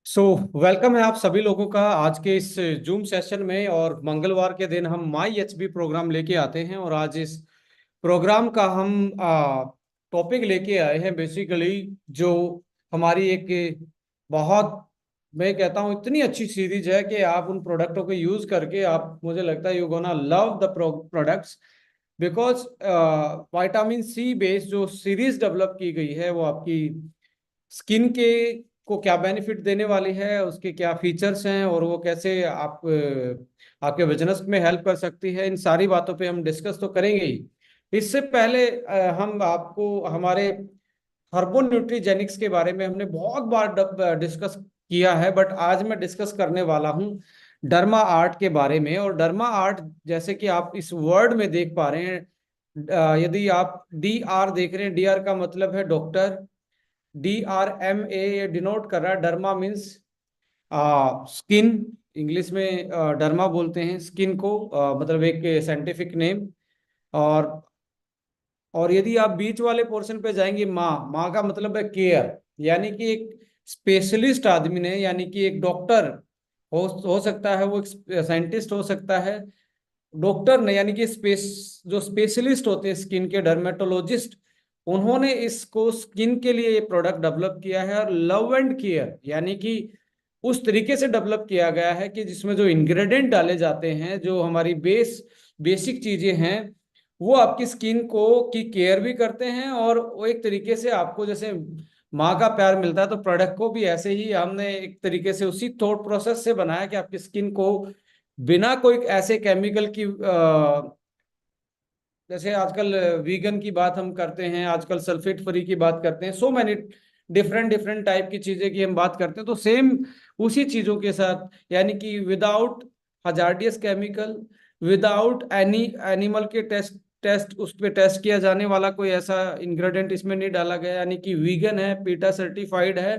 So welcome है आप सभी लोगों का आज के इस जूम सेशन में। और मंगलवार के दिन हम माई एचबी प्रोग्राम लेके आते हैं और आज इस प्रोग्राम का हम टॉपिक लेके आए हैं बेसिकली जो हमारी एक बहुत, मैं कहता हूँ इतनी अच्छी सीरीज है कि आप उन प्रोडक्टों को यूज करके आप, मुझे लगता है you gonna love the products because vitamin C based जो सीरीज डेवलप की गई है वो आपकी स्किन के को क्या बेनिफिट देने वाली है, उसके क्या फीचर्स हैं और वो कैसे आपके बिजनेस में हेल्प कर सकती है। इन सारी बातों पे हम डिस्कस तो करेंगे ही। इससे पहले हम आपको हमारे हर्बो न्यूट्रीजेनिक्स के बारे में हमने बहुत बार डिस्कस किया है, बट आज मैं डिस्कस करने वाला हूँ डर्मा आर्ट के बारे में। और डर्मा आर्ट जैसे कि आप इस वर्ड में देख पा रहे हैं, यदि आप डी आर देख रहे हैं, डी आर का मतलब है डॉक्टर, DRMA डिनोट कर रहा है। डर्मा मीन्स स्किन, इंग्लिश में डर्मा बोलते हैं स्किन को, मतलब एक साइंटिफिक नेम। और यदि आप बीच वाले पोर्शन पे जाएंगे, माँ, माँ का मतलब है केयर, यानी कि एक स्पेशलिस्ट आदमी ने, यानी कि एक डॉक्टर हो सकता है, वो एक साइंटिस्ट हो सकता है, डॉक्टर ने, यानी कि जो स्पेशलिस्ट होते हैं स्किन के, डर्मेटोलॉजिस्ट, उन्होंने इसको स्किन के लिए ये प्रोडक्ट डेवलप किया है। और लव एंड केयर यानी कि उस तरीके से डेवलप किया गया है कि जिसमें जो इंग्रेडिएंट डाले जाते हैं, जो हमारी बेसिक चीजें हैं, वो आपकी स्किन को की केयर भी करते हैं। और वो एक तरीके से आपको जैसे माँ का प्यार मिलता है, तो प्रोडक्ट को भी ऐसे ही हमने एक तरीके से उसी थॉट प्रोसेस से बनाया कि आपकी स्किन को बिना कोई ऐसे केमिकल की जैसे आजकल वीगन की बात हम करते हैं, आजकल सल्फेट फ्री की बात करते हैं, so many different different type की चीजें की हम बात करते हैं, तो सेम उसी चीजों के साथ, यानी कि without hazardous chemical, without any animal के टेस्ट उस पर टेस्ट किया जाने वाला कोई ऐसा इंग्रेडिएंट इसमें नहीं डाला गया, यानी कि वीगन है, पीटा सर्टिफाइड है।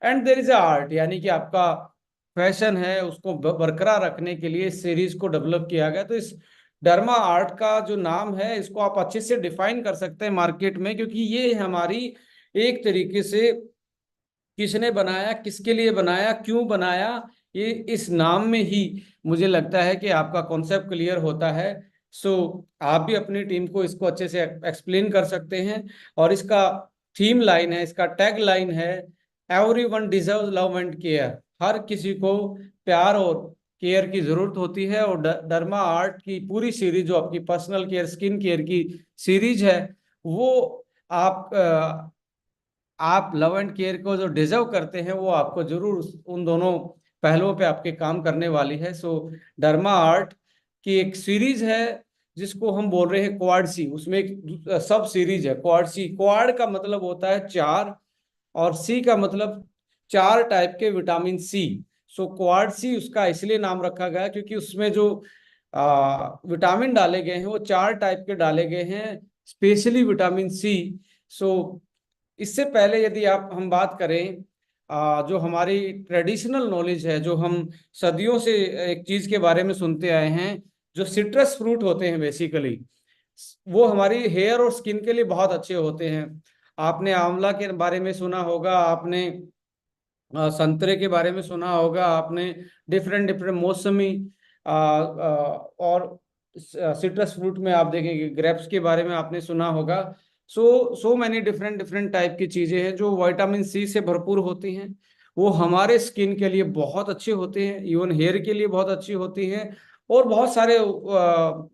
एंड देयर इज आर्ट, यानी कि आपका फैशन है उसको बरकरार रखने के लिए इस सीरीज को डेवलप किया गया। तो इस डर्मा आर्ट का जो नाम है, इसको आप अच्छे से डिफाइन कर सकते हैं मार्केट में, क्योंकि ये हमारी एक तरीके से किसने बनाया, किसके लिए बनाया, क्यों बनाया, ये इस नाम में ही मुझे लगता है कि आपका कॉन्सेप्ट क्लियर होता है। सो आप भी अपनी टीम को इसको अच्छे से एक्सप्लेन कर सकते हैं। और इसका थीम लाइन है, इसका टैग लाइन है, everyone deserves love and care. हर किसी को प्यार और केयर की जरूरत होती है। और डर्मा आर्ट की पूरी सीरीज जो आपकी पर्सनल केयर, स्किन केयर की सीरीज है, वो आप आप लव एंड केयर को जो डिजर्व करते हैं, वो आपको जरूर उन दोनों पहलुओं पे आपके काम करने वाली है। सो डर्मा आर्ट की एक सीरीज है जिसको हम बोल रहे हैं क्वाड सी, उसमें एक सब सीरीज है क्वाड सी। क्वाड का मतलब होता है चार, और सी का मतलब चार टाइप के विटामिन सी। सो क्वाड सी उसका इसलिए नाम रखा गया क्योंकि उसमें जो विटामिन डाले गए हैं वो चार टाइप के डाले गए हैं, स्पेशली विटामिन सी। सो इससे पहले यदि आप हम बात करें, जो हमारी ट्रेडिशनल नॉलेज है, जो हम सदियों से एक चीज के बारे में सुनते आए हैं, जो सिट्रस फ्रूट होते हैं बेसिकली, वो हमारी हेयर और स्किन के लिए बहुत अच्छे होते हैं। आपने आंवला के बारे में सुना होगा, आपने संतरे के बारे में सुना होगा, आपने डिफरेंट डिफरेंट मौसमी और सिट्रस फ्रूट में आप देखेंगे ग्रेप्स के बारे में आपने सुना होगा। So many different different type की चीजें हैं जो विटामिन सी से भरपूर होती हैं। वो हमारे स्किन के लिए बहुत अच्छे होते हैं, इवन हेयर के लिए बहुत अच्छी होती हैं, और बहुत सारे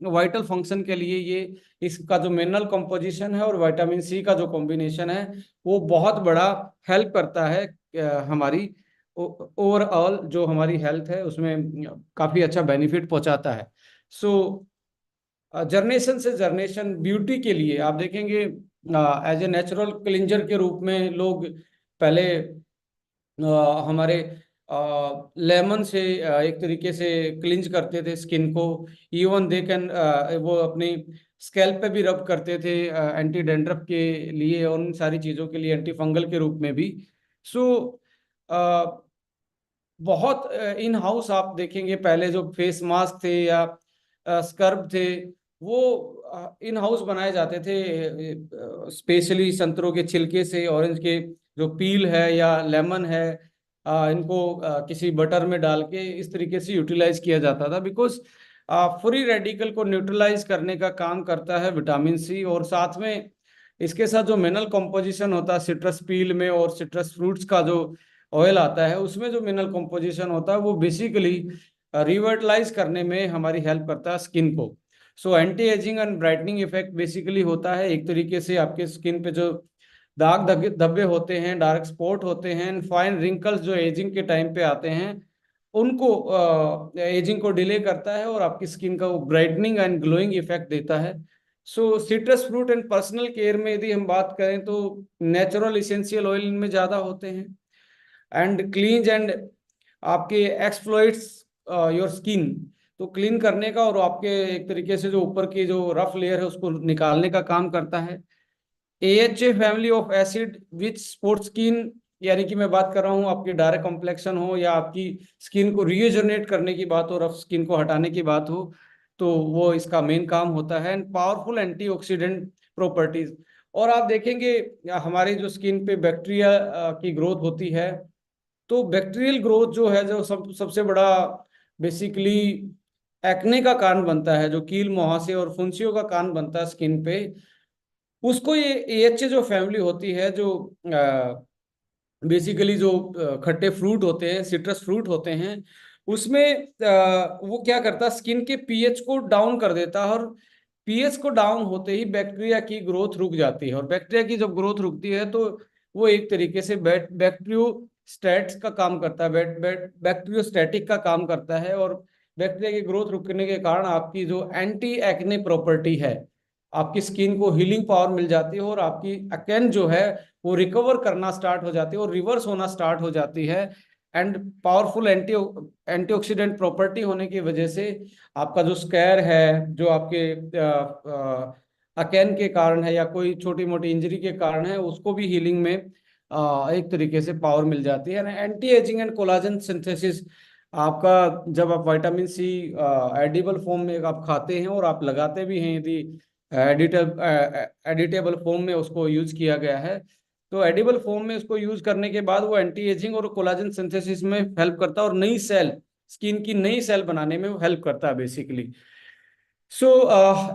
वाइटल फंक्शन के लिए ये इसका जो मिनरल कंपोजिशन है और विटामिन सी का जो कॉम्बिनेशन है, वो बहुत बड़ा हेल्प करता है हमारी ओवरऑल जो हमारी हेल्थ है उसमें काफी अच्छा बेनिफिट पहुंचाता है। सो जर्नेशन से जर्नेशन ब्यूटी के लिए आप देखेंगे, एज ए नेचुरल क्लिंजर के रूप में लोग पहले हमारे लेमन से एक तरीके से क्लिंज करते थे स्किन को। इवन दे कैन वो अपनी स्कैल्प पे भी रब करते थे एंटी डेंड्रफ के लिए और उन सारी चीज़ों के लिए, एंटी फंगल के रूप में भी। सो बहुत इन हाउस आप देखेंगे पहले जो फेस मास्क थे या स्क्रब थे, वो इन हाउस बनाए जाते थे, स्पेशली संतरों के छिलके से, ऑरेंज के जो पील है या लेमन है, इनको किसी बटर में डाल के इस तरीके से यूटिलाइज किया जाता था, बिकॉज फ्री रेडिकल को न्यूट्रलाइज करने का काम करता है विटामिन सी। और साथ में इसके साथ जो मिनरल कॉम्पोजिशन होता है सिट्रस पील में और सिट्रस फ्रूट्स का जो ऑयल आता है उसमें जो मिनरल कॉम्पोजिशन होता है वो बेसिकली रिवर्टलाइज करने में हमारी हेल्प करता है स्किन को। So anti ageing and brightening effect basically होता है एक तरीके से आपके स्किन पे जो दाग धब्बे होते हैं, डार्क स्पॉट होते हैं, फाइन रिंकल्स जो एजिंग के टाइम पे आते हैं उनको एजिंग को डिले करता है और आपकी स्किन का वो ब्राइटनिंग एंड ग्लोइंग इफेक्ट देता है। So citrus fruit and personal care में यदि हम बात करें तो नेचुरल इसेंशियल ऑयल इनमें ज़्यादा होते हैं एंड क्लींज एंड आपके एक्सप्लॉइट्स योर स्किन, तो क्लीन करने का और आपके एक तरीके से जो ऊपर की जो रफ लेयर है उसको निकालने का काम करता है। AHA family of acid which sport skin, यानी कि मैं बात कर रहा हूँ आपकी डायरेक्ट कॉम्प्लेक्शन हो या आपकी स्किन को रीजनरेट करने की बात हो, रफ स्किन को हटाने की बात हो, तो वो इसका मेन काम होता है। And powerful antioxidant properties. और आप देखेंगे हमारी जो स्किन पे बैक्टीरिया की ग्रोथ होती है, तो बैक्टीरियल ग्रोथ जो है जो सबसे बड़ा बेसिकली एक्ने का कारण बनता है, जो कील मुहासे और फुंसियों का कारण बनता है स्किन पे, उसको ये AHA जो फैमिली होती है जो बेसिकली जो खट्टे फ्रूट होते हैं, सिट्रस फ्रूट होते हैं, उसमें वो क्या करता है स्किन के पीएच को डाउन कर देता है। और पीएच को डाउन होते ही बैक्टीरिया की ग्रोथ रुक जाती है, और बैक्टीरिया की जब ग्रोथ रुकती है तो वो एक तरीके से बैक्टीरियोस्टैट्स का काम करता है, बैक्टीरियोस्टैटिक का काम करता है। और बैक्टीरिया की ग्रोथ रुकने के कारण आपकी जो एंटी एक्ने प्रॉपर्टी है, आपकी स्किन को हीलिंग पावर मिल जाती है और आपकी अकेन जो है वो रिकवर करना स्टार्ट हो जाती है और रिवर्स होना स्टार्ट हो जाती है। एंड पावरफुल एंटीऑक्सीडेंट प्रॉपर्टी होने की वजह से आपका जो स्कैर है, जो आपके अकेन के कारण है या कोई छोटी मोटी इंजरी के कारण है, उसको भी हीलिंग में एक तरीके से पावर मिल जाती है। Anti ageing and collagen synthesis, आपका जब आप विटामिन सी एडिबल फॉर्म में आप खाते हैं और आप लगाते भी हैं, यदि एडिटेबल फॉर्म में उसको यूज किया गया है, तो एडिबल फॉर्म में उसको यूज करने के बाद वो एंटी एजिंग और कोलाजन सिंथेसिस में हेल्प करता है और नई सेल, स्किन की नई सेल बनाने में वो हेल्प करता है basically. So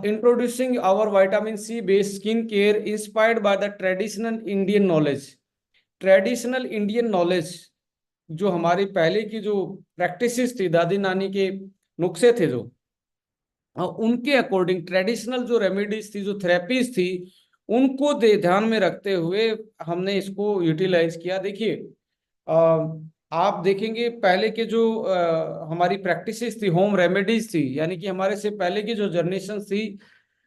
introducing our vitamin C based skin care inspired by the traditional Indian knowledge. Traditional Indian knowledge, जो हमारी पहले की जो प्रैक्टिसेस थी, दादी नानी के नुस्खे थे जो, उनके अकॉर्डिंग ट्रेडिशनल जो रेमेडीज थी, जो थेरेपीज थी, उनको ध्यान में रखते हुए हमने इसको यूटिलाइज किया। देखिए आप देखेंगे पहले के जो हमारी प्रैक्टिसेस थी, होम रेमेडीज थी, यानी कि हमारे से पहले की जो जनरेशन थी,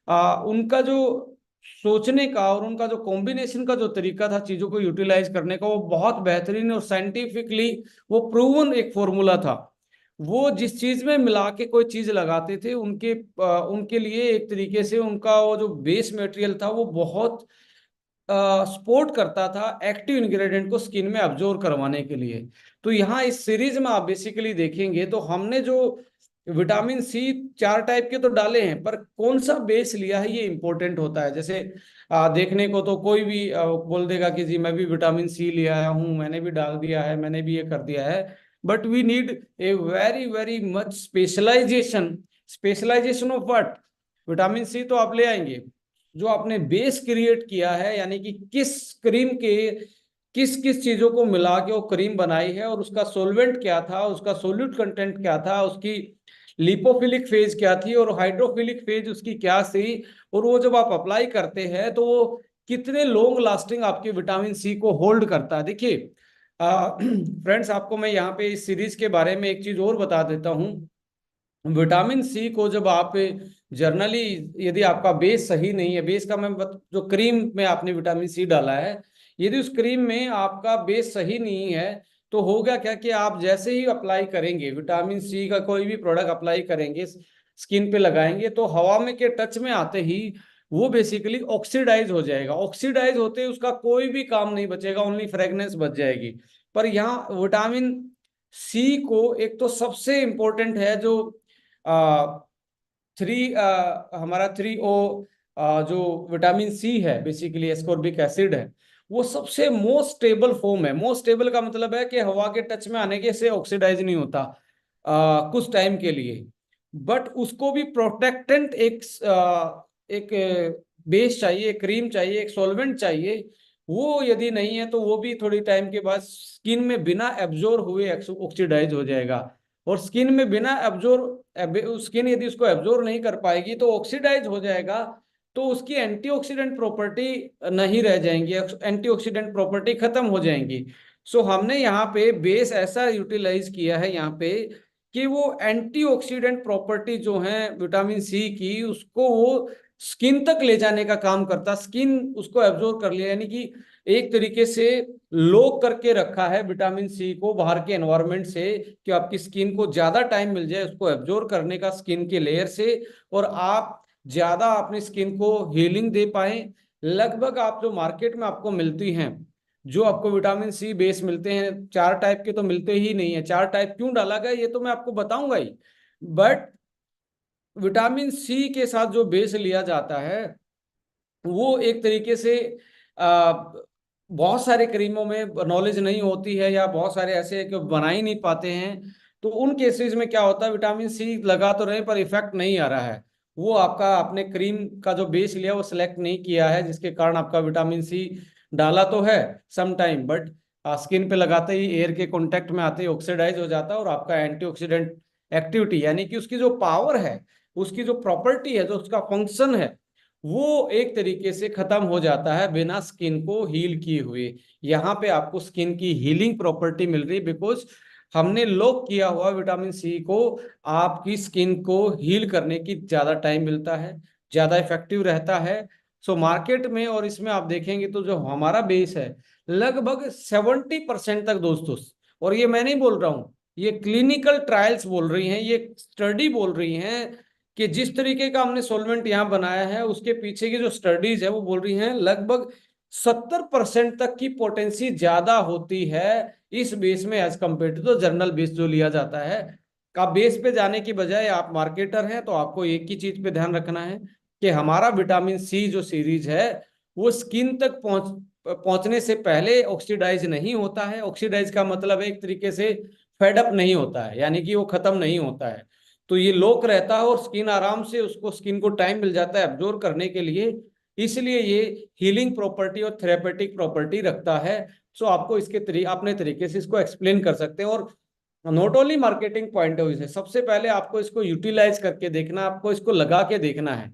उनका जो सोचने का और उनका जो कॉम्बिनेशन का जो तरीका था चीजों को यूटिलाइज करने का, वो बहुत बेहतरीन और साइंटिफिकली वो प्रूवन एक फॉर्मूला था। वो जिस चीज में मिला के कोई चीज लगाते थे, उनके लिए एक तरीके से उनका वो जो बेस मटेरियल था वो बहुत सपोर्ट करता था एक्टिव इंग्रेडिएंट को स्किन में अब्जॉर्व करवाने के लिए। तो यहाँ इस सीरीज में आप बेसिकली देखेंगे तो हमने जो विटामिन सी 4 टाइप के तो डाले हैं, पर कौन सा बेस लिया है ये इंपॉर्टेंट होता है। जैसे देखने को तो कोई भी बोल देगा कि जी मैं भी विटामिन सी ले आया हूँ, मैंने भी डाल दिया है, मैंने भी ये कर दिया है, but we need a very very much specialisation. Specialisation of what? Vitamin C तो आप ले आएंगे, जो आपने बेस क्रिएट किया है, यानी कि किस क्रीम के किस किस चीजों को मिला के वो क्रीम बनाई है और उसका सोलवेंट क्या था, उसका सोल्यूट कंटेंट क्या था, उसकी लिपोफिलिक फेज क्या थी और हाइड्रोफिलिक फेज उसकी क्या थी, और वो जब आप अप्लाई करते हैं तो वो कितने लॉन्ग लास्टिंग आपके विटामिन सी को होल्ड करता है। देखिए फ्रेंड्स, आपको मैं यहाँ पे इस सीरीज के बारे में एक चीज और बता देता हूँ। विटामिन सी को जब आप जर्नली, यदि आपका बेस सही नहीं है, बेस का मैं जो क्रीम में आपने विटामिन सी डाला है, यदि उस क्रीम में आपका बेस सही नहीं है, तो होगा क्या कि आप जैसे ही अप्लाई करेंगे विटामिन सी का कोई भी प्रोडक्ट अप्लाई करेंगे, स्किन पे लगाएंगे, तो हवा में के टच में आते ही वो बेसिकली ऑक्सीडाइज हो जाएगा। ऑक्सीडाइज होते ही उसका कोई भी काम नहीं बचेगा, ओनली फ्रेगनेंस बच जाएगी। पर यहाँ विटामिन सी को एक तो सबसे इंपॉर्टेंट है जो थ्री हमारा 3O जो विटामिन सी है, बेसिकली एस्कॉर्बिक एसिड है, वो सबसे मोस्ट स्टेबल फॉर्म है। मोस्ट स्टेबल का मतलब है कि हवा के टच में आने के से ऑक्सीडाइज नहीं होता कुछ टाइम के लिए। बट उसको भी प्रोटेक्टेंट एक बेस चाहिए, एक क्रीम चाहिए, एक सॉल्वेंट चाहिए। वो यदि नहीं है तो वो भी थोड़ी टाइम के बाद स्किन में बिना एब्जॉर्ब हुए ऑक्सीडाइज हो जाएगा। और स्किन में बिना एब्जॉर्ब, स्किन यदि उसको एब्जॉर्ब नहीं कर पाएगी तो ऑक्सीडाइज हो जाएगा, तो उसकी एंटीऑक्सीडेंट प्रॉपर्टी नहीं रह जाएंगी, एंटीऑक्सीडेंट प्रॉपर्टी खत्म हो जाएंगी। सो हमने यहाँ पे बेस ऐसा यूटिलाइज किया है यहाँ पे कि वो एंटीऑक्सीडेंट प्रॉपर्टी जो है विटामिन सी की, उसको वो स्किन तक ले जाने का काम करता, स्किन उसको एब्जॉर्ब कर लिया, यानी कि एक तरीके से लॉक करके रखा है विटामिन सी को बाहर के एनवायरनमेंट से, कि आपकी स्किन को ज्यादा टाइम मिल जाए उसको एब्जॉर्ब करने का स्किन के लेयर से, और आप ज्यादा अपनी स्किन को हीलिंग दे पाए। लगभग आप जो मार्केट में आपको मिलती हैं, जो आपको विटामिन सी बेस मिलते हैं, 4 टाइप के तो मिलते ही नहीं है। 4 टाइप क्यों डाला गया ये तो मैं आपको बताऊंगा ही। बट विटामिन सी के साथ जो बेस लिया जाता है वो एक तरीके से आ, बहुत सारे क्रीमों में नॉलेज नहीं होती है, या बहुत सारे ऐसे हैं कि बना ही नहीं पाते हैं। तो उन केसेस में क्या होता है, विटामिन सी लगा तो रहे पर इफेक्ट नहीं आ रहा है। वो आपका आपने क्रीम का जो बेस लिया वो सिलेक्ट नहीं किया है, जिसके कारण आपका विटामिन सी डाला तो है सम टाइम, बट स्किन पे लगाते ही एयर के कांटेक्ट में आते ही ऑक्सीडाइज हो जाता है, और आपका एंटीऑक्सीडेंट एक्टिविटी यानी कि उसकी जो पावर है, उसकी जो प्रॉपर्टी है, जो उसका फंक्शन है, वो एक तरीके से खत्म हो जाता है बिना स्किन को हील किए हुए। यहाँ पे आपको स्किन की हीलिंग प्रॉपर्टी मिल रही है, बिकॉज हमने लॉक किया हुआ विटामिन सी को आपकी स्किन को हील करने की ज्यादा टाइम मिलता है, ज्यादा इफेक्टिव रहता है। सो मार्केट में और इसमें आप देखेंगे तो जो हमारा बेस है लगभग 70% तक दोस्तों, और ये मैं नहीं बोल रहा हूं, ये क्लिनिकल ट्रायल्स बोल रही हैं, ये स्टडी बोल रही हैं कि जिस तरीके का हमने सॉल्वेंट यहाँ बनाया है उसके पीछे की जो स्टडीज है वो बोल रही हैं लगभग 70% तक की पोटेंसी ज्यादा होती है इस बेस में as compare to general base जो लिया जाता है। का बेस पे जाने की बजाय आप मार्केटर हैं तो आपको एक ही चीज पे ध्यान रखना है कि हमारा विटामिन सी जो सीरीज है वो स्किन तक पहुंचने से पहले ऑक्सीडाइज नहीं होता है। ऑक्सीडाइज का मतलब है एक तरीके से फेडअप नहीं होता है, यानी कि वो खत्म नहीं होता है। तो ये लॉक रहता है और स्किन आराम से, उसको स्किन को टाइम मिल जाता है एब्जॉर्ब करने के लिए, इसलिए ये हीलिंग प्रॉपर्टी और थेरेपेटिक प्रॉपर्टी रखता है। सो आपको इसके अपने तरीके से इसको एक्सप्लेन कर सकते हैं। और not only marketing point of view से, सबसे पहले आपको इसको यूटिलाइज करके देखना, आपको इसको लगा के देखना है।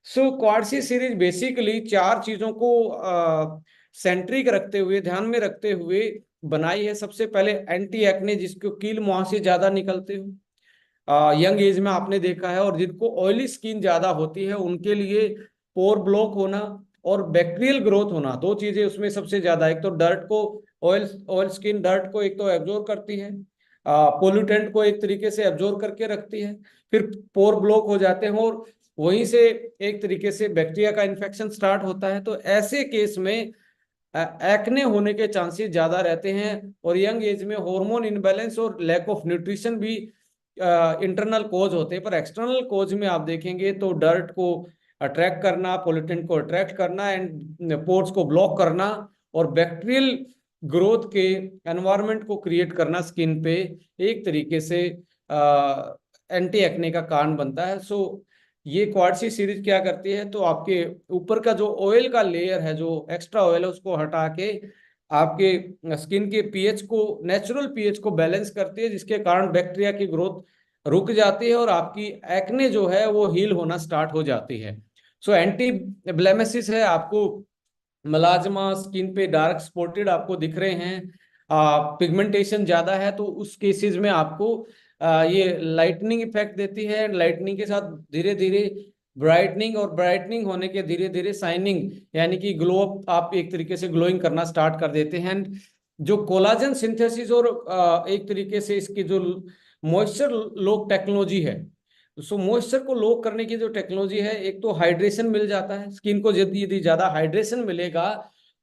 सो क्वाडसी सीरीज बेसिकली 4 चीजों को सेंट्रिक रखते हुए, ध्यान में रखते हुए बनाई है। सबसे पहले एंटी एक्ने, जिसको कील मुहांसे ज्यादा निकलते हो यंग एज में आपने देखा है, और जिनको ऑयली स्किन ज्यादा होती है उनके लिए पोर ब्लॉक होना और बैक्टीरियल ग्रोथ होना, 2 चीजें उसमें सबसे ज्यादा। एक तो डर्ट को, ऑयल ऑयल स्किन डर्ट को एक तो एब्जॉर्ब करती है, पोल्यूटेंट को एक तरीके से एब्जॉर्ब करके रखती है, फिर पोर ब्लॉक हो जाते हैं और वहीं से एक तरीके से बैक्टीरिया का इन्फेक्शन स्टार्ट होता है। तो ऐसे केस में एक्ने होने के चांसेस ज्यादा रहते हैं। और यंग एज में हार्मोन इनबैलेंस और लैक ऑफ न्यूट्रिशन भी इंटरनल कोज होते हैं। पर एक्सटर्नल कोज में आप देखेंगे तो डर्ट को अट्रैक्ट करना, पोल्यूटेंट को अट्रैक्ट करना एंड पोर्स को ब्लॉक करना और बैक्टीरियल ग्रोथ के एनवायरनमेंट को क्रिएट करना स्किन पे एक तरीके से एंटी एक्ने का कारण बनता है। सो ये क्वाडसी सीरीज क्या करती है, तो आपके ऊपर का जो ऑयल का लेयर है, जो एक्स्ट्रा ऑयल है, उसको हटा के आपके स्किन के पीएच को, नेचुरल पीएच को बैलेंस करती है, जिसके कारण बैक्टीरिया की ग्रोथ रुक जाती है और आपकी एक्ने जो है वो हील होना स्टार्ट हो जाती है। सो एंटी ब्लेमिसिस है, आपको मलाजमा, स्किन पे डार्क स्पॉटेड आपको दिख रहे हैं, पिगमेंटेशन ज्यादा है, तो उस केसेस में आपको ये लाइटनिंग इफेक्ट देती है। लाइटनिंग के साथ धीरे धीरे ब्राइटनिंग, और ब्राइटनिंग होने के धीरे धीरे शाइनिंग, यानी कि ग्लो अप, आप एक तरीके से ग्लोइंग करना स्टार्ट कर देते हैं। जो कोलाजन सिंथेसिस और एक तरीके से इसकी जो मॉइस्चर लॉक टेक्नोलॉजी है, सो मॉइस्चर को लॉक करने की जो टेक्नोलॉजी है, एक तो हाइड्रेशन मिल जाता है स्किन को, यदि ज्यादा हाइड्रेशन मिलेगा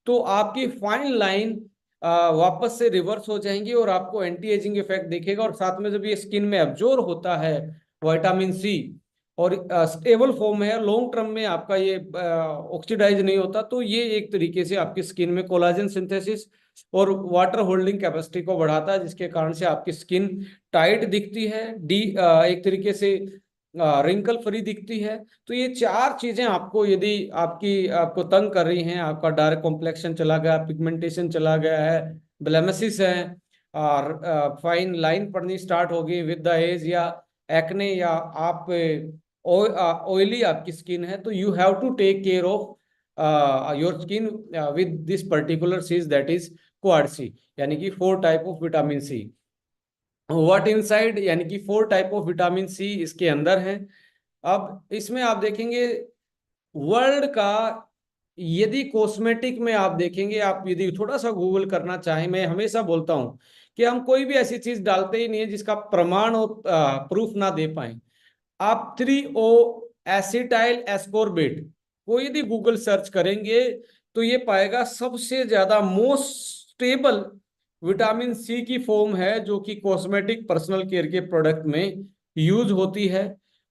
तो आपकी फाइन लाइन वापस से रिवर्स हो जाएंगी और आपको एंटी एजिंग इफेक्ट दिखेगा। और साथ में जब ये स्किन में एब्जॉर्ब होता है विटामिन सी और स्टेबल फॉर्म है, लॉन्ग टर्म में आपका ये ऑक्सीडाइज नहीं होता। तो ये एक तरीके से आपकी स्किन में कोलाजन सिंथेसिस और वाटर होल्डिंग कैपेसिटी को बढ़ाता है, जिसके कारण से आपकी स्किन टाइट दिखती है, एक तरीके से रिंकल फ्री दिखती है। तो ये चार चीजें आपको, यदि आपको तंग कर रही हैं, आपका डार्क कॉम्प्लेक्शन चला गया, पिगमेंटेशन चला गया है, ब्लेमिसेस हैं, और फाइन लाइन पड़नी स्टार्ट होगी विद द एज, या एक्ने, या आप ऑयली आपकी स्किन है, तो you have to take care of your skin with this particular चीज, दैट इज क्वाड सी, यानी कि 4 type of vitamin C. What inside, यानी कि 4 टाइप ऑफ विटामिन सी इसके अंदर है। अब इसमें आप देखेंगे वर्ल्ड का, यदि कॉस्मेटिक में आप देखेंगे, आप यदि थोड़ा सा गूगल करना चाहें, मैं हमेशा बोलता हूं कि हम कोई भी ऐसी चीज डालते ही नहीं है जिसका प्रमाण और प्रूफ ना दे पाए। आप 3O एसिटाइल एस्कोर्बेट को यदि गूगल सर्च करेंगे तो ये पाएगा सबसे ज्यादा मोस्ट स्टेबल विटामिन सी की फॉर्म है, जो कि कॉस्मेटिक पर्सनल केयर के प्रोडक्ट में यूज होती है।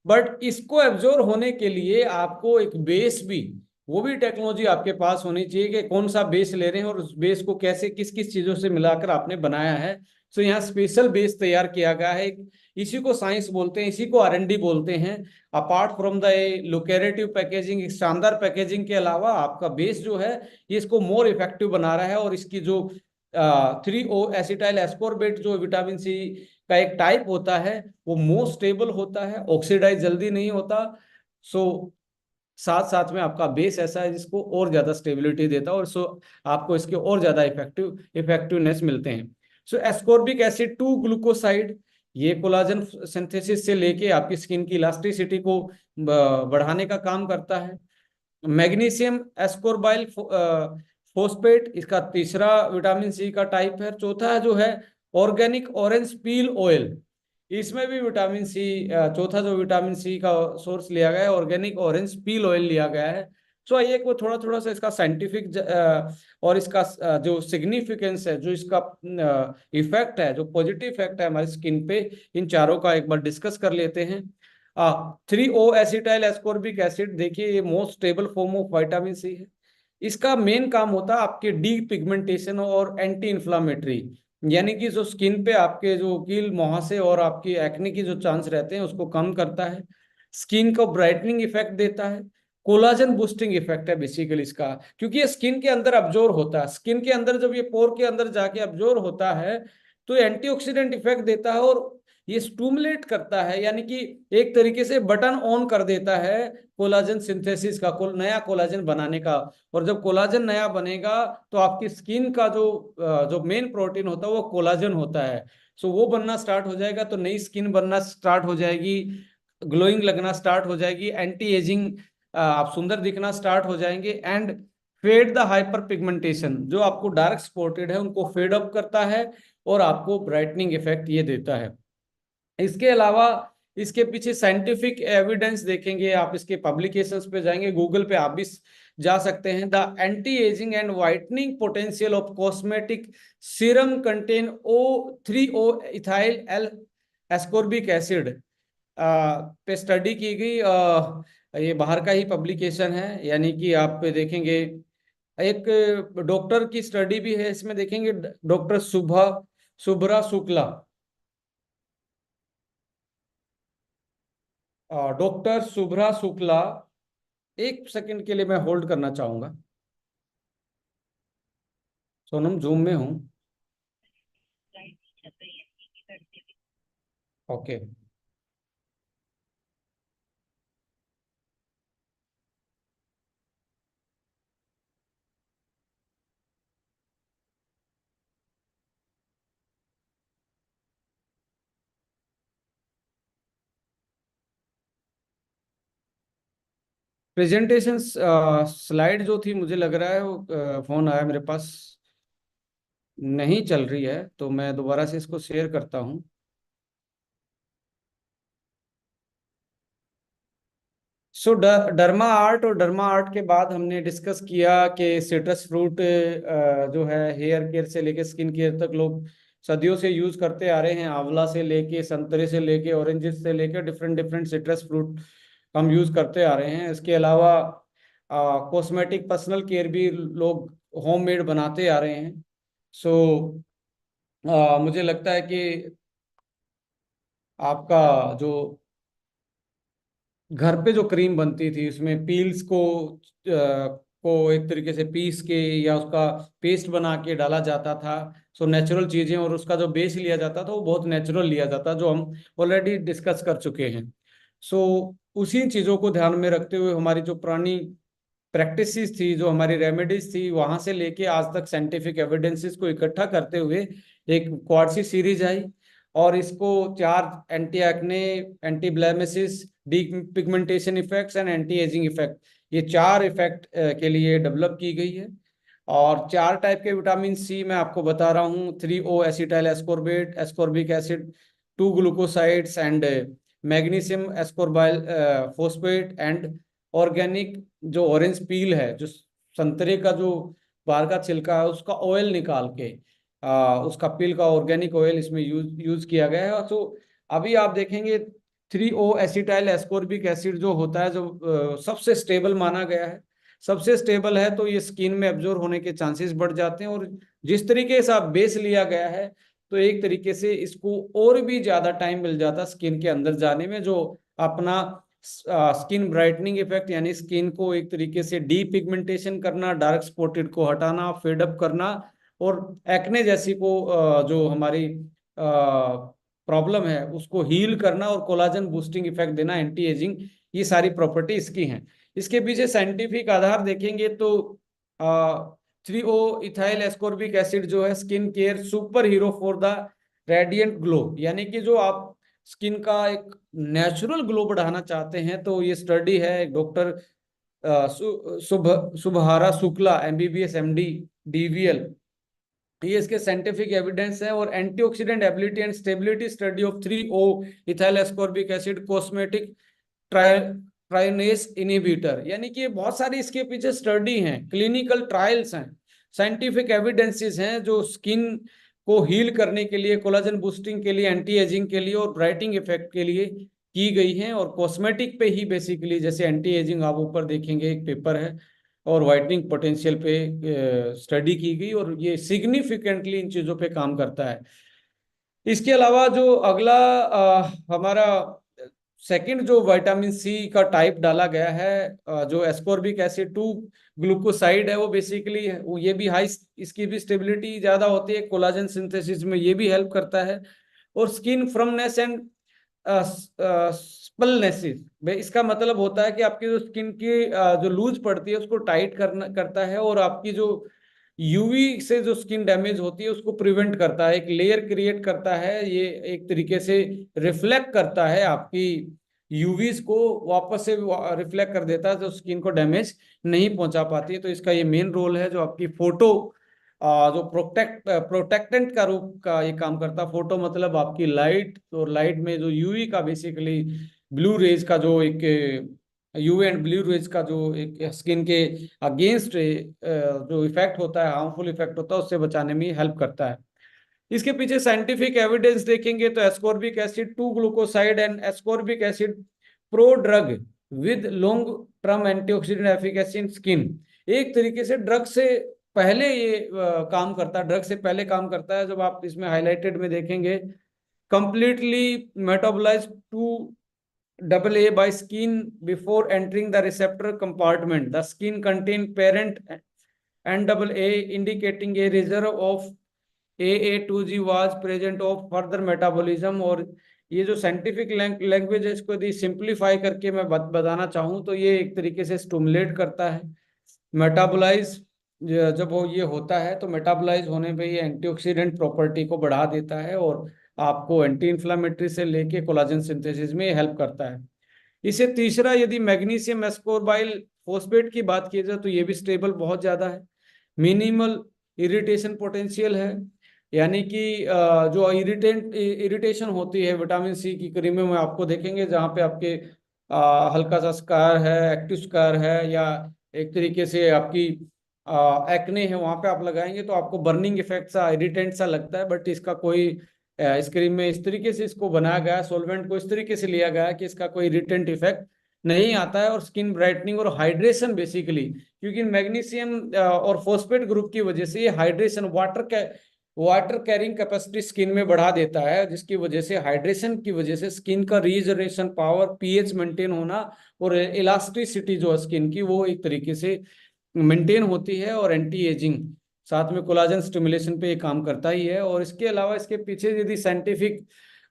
बट इसको एब्जॉर्ब होने के लिए आपको एक बेस भी, वो भी टेक्नोलॉजी आपके पास होनी चाहिए कि कौन सा बेस ले रहे हैं और उस बेस को कैसे किस किस चीजों से मिलाकर आपने बनाया है। तो यहाँ स्पेशल बेस तैयार किया गया है, इसी को साइंस बोलते हैं, इसी को R&D बोलते हैं। अपार्ट फ्रॉम द लुकेरेटिव पैकेजिंग, शानदार पैकेजिंग के अलावा आपका बेस जो है ये इसको मोर इफेक्टिव बना रहा है। और इसकी जो 3O एसिटाइल एस्कोर्बेट जो विटामिन सी का एक टाइप होता है, वो मोस्ट स्टेबल होता है, ऑक्सीडाइज जल्दी नहीं होता। सो साथ साथ में आपका बेस ऐसा है जिसको और ज्यादा स्टेबिलिटी देता है, और सो आपको इसके और ज्यादा इफेक्टिवनेस मिलते हैं। सो एस्कॉर्बिक एसिड 2 ग्लूकोसाइड, ये कोलाजन सिंथेसिस से लेके आपकी स्किन की इलास्टिसिटी को बढ़ाने का काम करता है। मैग्नीशियम एस्कोर्बाइल फोस्फेट, इसका तीसरा विटामिन सी का टाइप है। चौथा जो है ऑर्गेनिक ऑरेंज पील ऑयल, इसमें भी विटामिन सी, चौथा जो विटामिन सी का सोर्स लिया गया है ऑर्गेनिक ऑरेंज पील ऑयल लिया गया है। सो आइए को थोड़ा थोड़ा सा इसका साइंटिफिक और इसका जो सिग्निफिकेंस है, जो इसका इफेक्ट है, जो पॉजिटिव इफेक्ट है हमारी स्किन पे, इन चारों का एक बार डिस्कस कर लेते हैं। 3O एसिटाइल एस्कॉर्बिक एसिड, देखिए ये most stable form of vitamin C है। इसका मेन काम होता है आपके डी पिगमेंटेशन और एंटी इन्फ्लामेटरी, यानी कि जो स्किन पे आपके जो कील मुहासे और आपकी एक्ने की जो चांस रहते हैं उसको कम करता है। स्किन को ब्राइटनिंग इफेक्ट देता है। कोलाजन बूस्टिंग इफेक्ट है बेसिकली इसका, क्योंकि ये स्किन के अंदर अब्जॉर्ब होता है। स्किन के अंदर जब ये पोर के अंदर जाके अब्जॉर्ब होता है तो एंटीऑक्सीडेंट इफेक्ट देता है, और ये स्टूमुलेट करता है, यानी कि एक तरीके से बटन ऑन कर देता है कोलाजन सिंथेसिस का, नया कोलाजन बनाने का। और जब कोलाजन नया बनेगा तो आपकी स्किन का जो मेन प्रोटीन होता है वो कोलाजन होता है। सो वो बनना स्टार्ट हो जाएगा तो नई स्किन बनना स्टार्ट हो जाएगी, ग्लोइंग लगना स्टार्ट हो जाएगी, एंटी एजिंग, आप सुंदर दिखना स्टार्ट हो जाएंगे। And fade the hyperpigmentation, जो आपको डार्क स्पॉटेड है उनको फेड अप करता है और आपको ब्राइटनिंग इफेक्ट ये देता है। इसके अलावा इसके पीछे साइंटिफिक एविडेंस देखेंगे आप, इसके पब्लिकेशंस पे जाएंगे, गूगल पे आप भी जा सकते हैं। The anti ageing and whitening potential of cosmetic serum contain O3O ethyl L ascorbic acid पे स्टडी की गई। ये बाहर का ही पब्लिकेशन है, यानी कि आप देखेंगे एक डॉक्टर की स्टडी भी है इसमें, देखेंगे डॉक्टर शुभ्रा शुक्ला, डॉक्टर शुभ्रा शुक्ला, एक सेकंड के लिए मैं होल्ड करना चाहूंगा। सोनम जूम में हूँ। ओके। प्रेजेंटेशन स्लाइड जो थी, मुझे लग रहा है वो फोन आया मेरे पास, नहीं चल रही है, तो मैं दोबारा से इसको शेयर करता हूँ। सो डर्मा आर्ट, और डर्मा आर्ट के बाद हमने डिस्कस किया कि सिट्रस फ्रूट जो है हेयर केयर से लेके स्किन केयर तक लोग सदियों से यूज करते आ रहे हैं। आंवला से लेके, संतरे से लेके, ऑरेंजेस से लेके, डिफरेंट डिफरेंट सिट्रस फ्रूट हम यूज करते आ रहे हैं। इसके अलावा कॉस्मेटिक पर्सनल केयर भी लोग होममेड बनाते आ रहे हैं। सो मुझे लगता है कि आपका जो घर पे जो क्रीम बनती थी उसमें पील्स को एक तरीके से पीस के या उसका पेस्ट बना के डाला जाता था। सो नेचुरल चीजें, और उसका जो बेस लिया जाता था वो बहुत नेचुरल लिया जाता, जो हम ऑलरेडी डिस्कस कर चुके हैं। सो उसी चीजों को ध्यान में रखते हुए हमारी जो पुरानी प्रैक्टिसेस थी, जो हमारी रेमेडीज थी, वहां से लेके आज तक साइंटिफिक एविडेंसेस को इकट्ठा करते हुए एक क्वाडसी सीरीज आई। और इसको 4 anti acne, anti blemishes, de pigmentation effects and anti ageing effect, ये 4 इफेक्ट के लिए डेवलप की गई है। और 4 टाइप के विटामिन सी मैं आपको बता रहा हूँ: 3O acetyl ascorbate, ascorbic acid, 2 glucosides and magnesium ascorbyl phosphate and organic जो ऑरेंज पील है, जो संतरे का जो बाहर का छिलका है उसका ऑयल निकाल के उसका पील का ऑर्गेनिक ऑयल इसमें यूज किया गया है। तो अभी आप देखेंगे 3O एसिटाइल एस्कोर्बिक एसिड जो होता है, जो सबसे स्टेबल माना गया है, सबसे स्टेबल है, तो ये स्किन में एब्जॉर्ब होने के चांसेस बढ़ जाते हैं। और जिस तरीके से आप बेस लिया गया है, तो एक तरीके से इसको और भी ज्यादा टाइम मिल जाता स्किन के अंदर जाने में, जो अपना स्किन ब्राइटनिंग इफेक्ट, यानी स्किन को एक तरीके से डी पिगमेंटेशन करना, डार्क स्पॉटेड को हटाना, फेड अप करना, और एक्ने जैसी को जो हमारी प्रॉब्लम है उसको हील करना, और कोलाजन बूस्टिंग इफेक्ट देना, एंटी एजिंग, ये सारी प्रॉपर्टी इसकी हैं। इसके पीछे साइंटिफिक आधार देखेंगे तो 3O इथाइल एस्कॉर्बिक एसिड जो है skin care super hero for the radiant glow, यानी कि जो आप स्किन का एक नेचुरल ग्लो बढ़ाना चाहते हैं, तो ये स्टडी है एक doctor Subhara Shukla, MBBS MD, DVL, ये इसके साइंटिफिक एविडेंस है। और antioxidant ability and stability study of 3O ethyl ascorbic acid cosmetic tyrosinase inhibitor, यानी कि बहुत सारी इसके पीछे स्टडी हैं, क्लिनिकल ट्रायल्स हैं, साइंटिफिक एविडेंसेस हैं, जो स्किन को हील करने के लिए, कोलाजन बूस्टिंग के लिए, एंटी एजिंग के लिए और ब्राइटिंग इफेक्ट के लिए की गई हैं। और कॉस्मेटिक पे ही बेसिकली, जैसे एंटी एजिंग आप ऊपर देखेंगे एक पेपर है, और वाइटनिंग पोटेंशियल पे स्टडी की गई, और ये सिग्निफिकेंटली इन चीजों पे काम करता है। इसके अलावा जो अगला हमारा सेकंड जो विटामिन सी का टाइप डाला गया है, जो एस्कॉर्बिक एसिड 2 ग्लूकोसाइड है, वो बेसिकली ये भी हाई, इसकी भी स्टेबिलिटी ज्यादा होती है, कोलाजन सिंथेसिस में ये भी हेल्प करता है। और स्किन फर्मनेस एंड स्पलनेसिस, इसका मतलब होता है कि आपकी जो स्किन की जो लूज पड़ती है उसको टाइट करता है, और आपकी जो यूवी से जो स्किन डैमेज होती है उसको प्रिवेंट करता है, एक लेयर क्रिएट करता है, ये एक तरीके से रिफ्लेक्ट करता है आपकी यूवीज को, वापस से रिफ्लेक्ट कर देता है, जो स्किन को डैमेज नहीं पहुंचा पाती है। तो इसका ये मेन रोल है, जो आपकी फोटो जो प्रोटेक्टेंट का रूप का ये काम करता है। फोटो मतलब आपकी लाइट, और लाइट में जो यूवी का बेसिकली ब्लू रेज का जो एक यूवी एंड ब्लू रेज का जो एक स्किन के अगेंस्ट जो इफेक्ट होता है, हार्मफुल इफेक्ट होता है, उससे बचाने में हेल्प करता है। इसके पीछे साइंटिफिक एविडेंस देखेंगे तो ascorbic acid 2 glucoside and ascorbic acid pro drug with long term antioxidant efficacy in skin, एक तरीके से ड्रग से पहले ये काम करता है, ड्रग से पहले काम करता है। जब आप इसमें हाईलाइटेड में देखेंगे, completely metabolise to AA by skin before entering the receptor compartment. The skin contain parent NAA indicating a reserve of AA2G was present of further metabolism। और ये जो साइंटिफिक लैंग्वेज है, इसको यदि सिंप्लीफाई करके मैं बताना चाहूँ तो ये एक तरीके से स्टिमुलेट करता है मेटाबोलाइज। जब वो ये होता है तो मेटाबोलाइज होने पे ये एंटीऑक्सीडेंट प्रॉपर्टी को बढ़ा देता है, और आपको एंटी इन्फ्लामेटरी से लेके कोलाजन सिंथेसिस में हेल्प करता है। इसे तीसरा, यदि मैग्नीशियम एस्कोर्बाइल फोस्फेट की बात की जाए तो ये भी स्टेबल बहुत ज्यादा है, मिनिमल इरिटेशन पोटेंशियल है, यानी कि जो इरिटेशन होती है विटामिन सी की क्रीमों में आपको देखेंगे, जहाँ पे आपके हल्का सा स्कार है, एक्टिव स्कार है, या एक तरीके से आपकी एक्ने है, वहां पे आप लगाएंगे तो आपको बर्निंग इफेक्ट सा, इरिटेंट सा लगता है। बट इसका कोई इस क्रीम में इस तरीके से इसको बनाया गया, सॉल्वेंट को इस तरीके से लिया गया कि इसका कोई इरिटेंट इफेक्ट नहीं आता है, और स्किन ब्राइटनिंग और हाइड्रेशन बेसिकली, क्योंकि मैग्नीशियम और फॉस्फेट ग्रुप की वजह से ये hydration, water carrying capacity skin में बढ़ा देता है, जिसकी वजह से हाइड्रेशन की वजह से स्किन का रीजनरेशन पावर, पीएच मेंटेन होना और इलास्टिसिटी जो है स्किन की, वो एक तरीके से मेंटेन होती है। और एंटी एजिंग, साथ में कोलाजन स्टिमुलेशन पे ये काम करता ही है। और इसके अलावा इसके पीछे यदि साइंटिफिक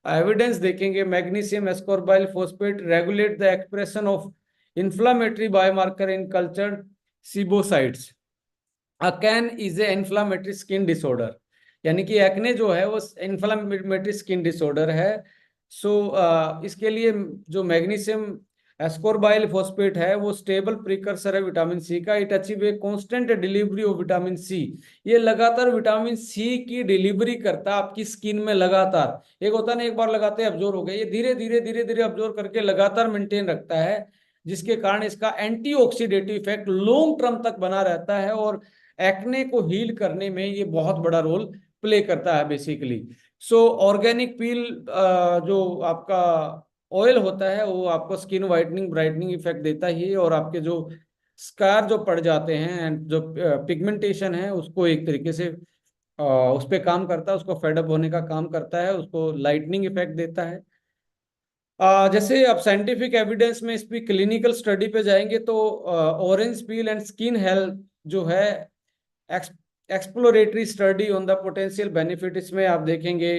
एविडेंस देखेंगे, magnesium ascorbyl phosphate regulate the expression of inflammatory biomarker in cultured sebocytes. Acne is a inflammatory skin disorder, यानी कि एक्ने जो है वो इन्फ्लामेटरी स्किन डिसऑर्डर है। सो इसके लिए जो मैग्नीशियम एस्कॉर्बाइल फॉस्फेट है वो स्टेबल प्रिकर्सर है विटामिन सी का। It achieve a constant delivery of vitamin C. ये लगातार विटामिन सी की डिलीवरी करता है आपकी स्किन में लगातार। एक होता है ना, एक बार लगाते हैं अब्जॉर्ब हो गया, ये धीरे धीरे धीरे धीरे अब्जॉर्ब करके लगातार मेंटेन रखता है, जिसके कारण इसका एंटीऑक्सीडेटिव इफेक्ट लॉन्ग टर्म तक बना रहता है और एक्ने को हील करने में ये बहुत बड़ा रोल प्ले करता है बेसिकली। सो ऑर्गेनिक पील जो आपका ऑयल होता है वो आपको स्किन वाइटनिंग ब्राइटनिंग इफेक्ट देता ही है, और आपके जो स्कार जो पड़ जाते हैं एंड जो पिगमेंटेशन है उसको एक तरीके से उस पर काम करता है, उसको फेडअप होने का काम करता है, उसको लाइटनिंग इफेक्ट देता है। जैसे अब साइंटिफिक एविडेंस में इस पे क्लिनिकल स्टडी पे जाएंगे तो orange peel and skin health जो है exploratory study on the potential benefit, इसमें आप देखेंगे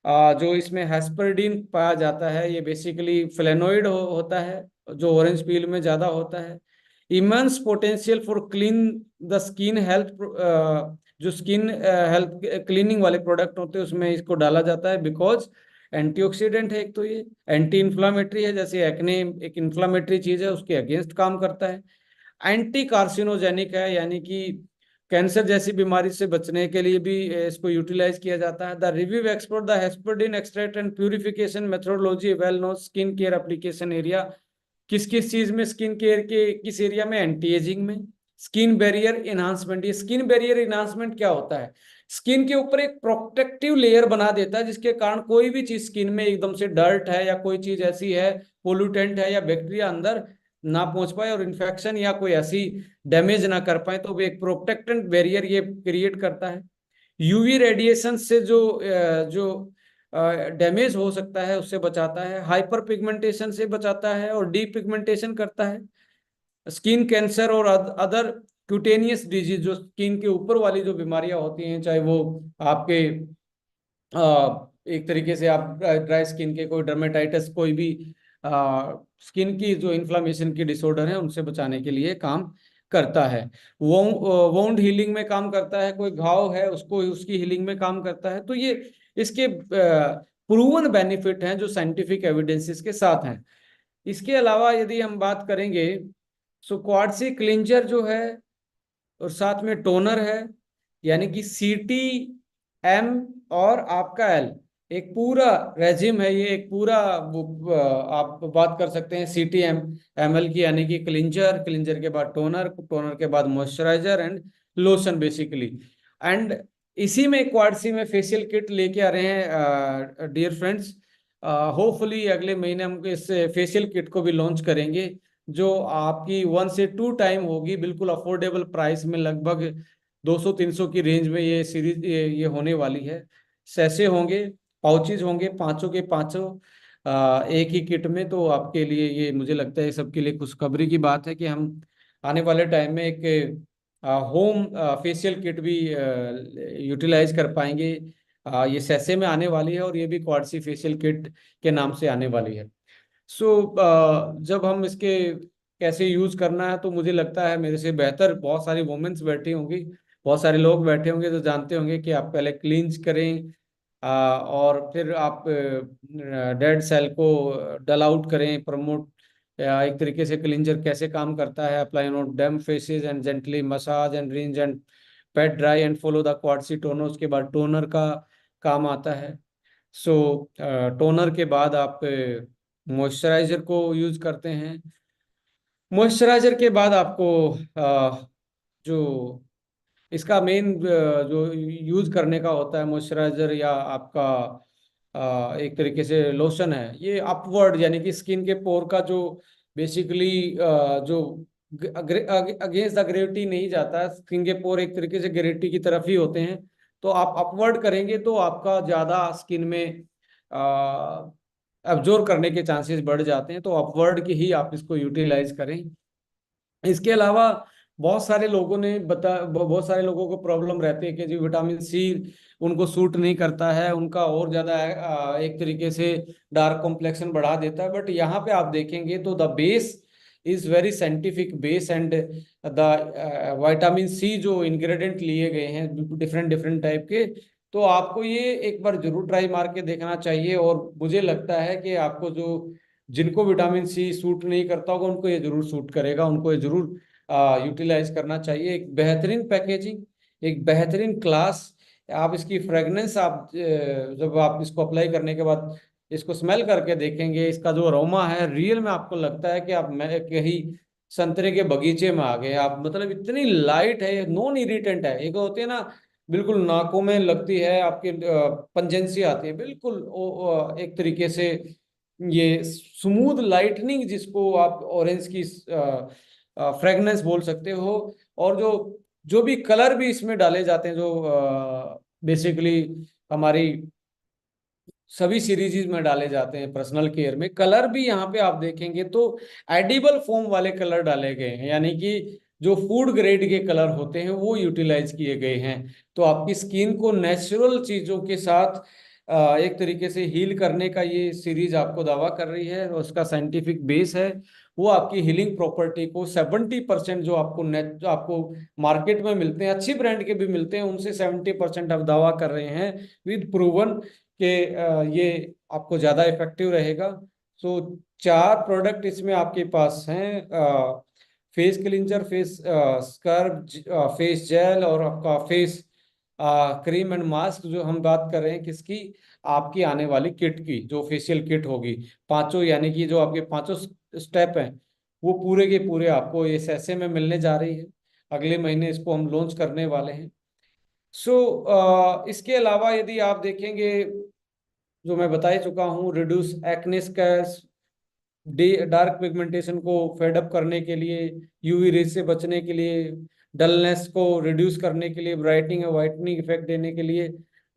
जो इसमें हेस्परडीन पाया जाता है, ये बेसिकली फ्लेनोइड होता है जो ऑरेंज पील में ज़्यादा होता है। Immense potential for clean the skin health, जो स्किन हेल्थ क्लीनिंग वाले प्रोडक्ट होते हैं उसमें इसको डाला जाता है, बिकॉज एंटीऑक्सीडेंट है एक, तो ये एंटी इन्फ्लामेटरी है, जैसे एक्ने एक इन्फ्लामेटरी चीज है उसके अगेंस्ट काम करता है। एंटी कार्सिनोजेनिक है, यानी कि कैंसर जैसी बीमारी से बचने के लिए भी इसको यूटिलाइज किया जाता है। The review explore the hesperidin extract and purification methodology well no skin care application area. किस किस चीज में, स्किन केयर के किस एरिया में, एंटी एजिंग में। स्किन बैरियर इन्हांसमेंट, ये स्किन बैरियर इन्हांसमेंट क्या होता है, स्किन के ऊपर एक प्रोटेक्टिव लेयर बना देता है, जिसके कारण कोई भी चीज स्किन में एकदम से डर्ट है या कोई चीज ऐसी है, पोल्यूटेंट है या बैक्टीरिया अंदर ना पहुंच पाए और इन्फेक्शन या कोई ऐसी डैमेज ना कर पाए, तो एक प्रोटेक्टेंट बैरियर ये क्रिएट करता है। यूवी रेडिएशन से जो डैमेज हो सकता है उससे बचाता है, हाइपर पिगमेंटेशन से बचाता है और डी पिगमेंटेशन करता है। स्किन कैंसर और अदर क्यूटेनियस डिजीज, जो स्किन के ऊपर वाली जो बीमारियां होती हैं, चाहे वो आपके एक तरीके से आप ड्राई स्किन के कोई डर्मेटाइटिस, कोई भी स्किन की जो इन्फ्लामेशन की डिसऑर्डर है उनसे बचाने के लिए काम करता है। वोंड हीलिंग में काम करता है, कोई घाव है उसको उसकी हीलिंग में काम करता है। तो ये इसके प्रूवन बेनिफिट हैं जो साइंटिफिक एविडेंसेस के साथ हैं। इसके अलावा यदि हम बात करेंगे, सो क्वार्ट्जी क्लिंजर जो है और साथ में टोनर है, यानी कि सीटी एम और आपका एल, एक पूरा रेजिम है, ये एक पूरा आप बात कर सकते हैं सीटी एम एल की, यानी कि क्लिंजर, क्लिंजर के बाद टोनर, टोनर के बाद moisturiser and lotion basically. And इसी में क्वार्ट्जी में फेशियल किट लेके आ रहे हैं डियर फ्रेंड्स। होपफुली अगले महीने हम इस फेशियल किट को भी लॉन्च करेंगे, जो आपकी 1 से 2 टाइम होगी, बिल्कुल अफोर्डेबल प्राइस में, लगभग 200-300 की रेंज में ये सीरीज ये होने वाली है। सैसे होंगे, पाउचेज होंगे, पांचों के पांचों एक ही किट में। तो आपके लिए ये मुझे लगता है सबके लिए खुशखबरी की बात है कि हम आने वाले टाइम में एक होम फेशियल किट भी यूटिलाइज कर पाएंगे। ये सैसे में आने वाली है और ये भी क्वार्ट्जी फेशियल किट के नाम से आने वाली है। सो जब हम इसके कैसे यूज करना है, तो मुझे लगता है मेरे से बेहतर बहुत सारी वुमेन्स बैठी होंगी, बहुत सारे लोग बैठे होंगे जो जानते होंगे कि आप पहले क्लींस करें, और फिर आप डेड सेल को डल आउट करें, प्रमोट, एक तरीके से क्लिंजर कैसे काम करता है, apply on damp faces and gently massage and rinse and pat dry and follow the quartzy toner. उसके बाद टोनर का काम आता है। सो टोनर के बाद आप मॉइस्चराइजर को यूज करते हैं। मॉइस्चराइजर के बाद आपको जो इसका मेन जो यूज करने का होता है मॉइस्चराइजर या आपका एक तरीके से लोशन है, ये अपवर्ड, यानी कि स्किन के पोर का जो बेसिकली जो अगेंस्ट द ग्रेविटी नहीं जाता, सिंगापुर एक तरीके से ग्रेविटी की तरफ ही होते हैं। तो आप अपवर्ड करेंगे तो आपका ज्यादा स्किन में अब्जॉर्ब करने के चांसेस बढ़ जाते हैं, तो अपवर्ड की ही आप इसको यूटिलाइज करें। इसके अलावा बहुत सारे लोगों को प्रॉब्लम रहती है कि जी विटामिन सी उनको सूट नहीं करता है, उनका और ज्यादा एक तरीके से डार्क कॉम्प्लेक्शन बढ़ा देता है। बट यहाँ पे आप देखेंगे तो the base is very scientific base, and the vitamin C जो इंग्रेडिएंट लिए गए हैं डिफरेंट डिफरेंट टाइप के, तो आपको ये एक बार जरूर ट्राई मार के देखना चाहिए। और मुझे लगता है कि आपको जो जिनको विटामिन सी सूट नहीं करता होगा उनको ये जरूर सूट करेगा, उनको ये जरूर यूटिलाइज करना चाहिए। एक बेहतरीन पैकेजिंग, एक बेहतरीन क्लास, आप इसकी फ्रेगनेंस आप जब आप इसको अप्लाई करने के बाद इसको स्मेल करके देखेंगे, इसका जो अरोमा है रियल में आपको लगता है कि आप मैं कहीं संतरे के बगीचे में आ गए आप। मतलब इतनी लाइट है, नॉन इरिटेंट है। एक होती है ना बिल्कुल नाकों में लगती है आपके, पंजेंसी आती है बिल्कुल एक तरीके से ये स्मूथ लाइटनिंग, जिसको आप ऑरेंज की फ्रेगनेंस बोल सकते हो। और जो जो भी कलर भी इसमें डाले जाते हैं, जो बेसिकली हमारी सभी सीरीज में डाले जाते हैं पर्सनल केयर में, कलर भी यहाँ पे आप देखेंगे तो एडिबल फॉर्म वाले कलर डाले गए हैं, यानी कि जो फूड ग्रेड के कलर होते हैं वो यूटिलाइज किए गए हैं। तो आपकी स्किन को नेचुरल चीजों के साथ एक तरीके से हील करने का ये सीरीज आपको दावा कर रही है, और उसका साइंटिफिक बेस है वो आपकी हीलिंग प्रॉपर्टी को 70% जो जो आपको मार्केट में मिलते हैं, अच्छी ब्रांड के भी मिलते हैं, उनसे 70% आप दावा कर रहे हैं विद प्रूवन कि ये आपको ज़्यादा इफेक्टिव रहेगा। सो 4 प्रोडक्ट इसमें आपके पास हैं, face cleanser, face scrub, face gel और आपका फेस क्रीम एंड मास्क। जो हम बात कर रहे हैं किसकी, आपकी आने वाली किट की, जो फेशियल किट होगी पांचों, यानी कि जो आपके पांचों स्टेप हैं वो पूरे के पूरे आपको इस ऐसे में मिलने जा रही है। अगले महीने इसको हम लॉन्च करने वाले हैं। इसके अलावा यदि आप देखेंगे, जो मैं बता ही चुका हूँ, reduce acne scarce, dark pigmentation को फेड अप करने के लिए, यूवी रेज से बचने के लिए, डलनेस को रिड्यूस करने के लिए, ब्राइटनिंग और वाइटनिंग इफेक्ट देने के लिए,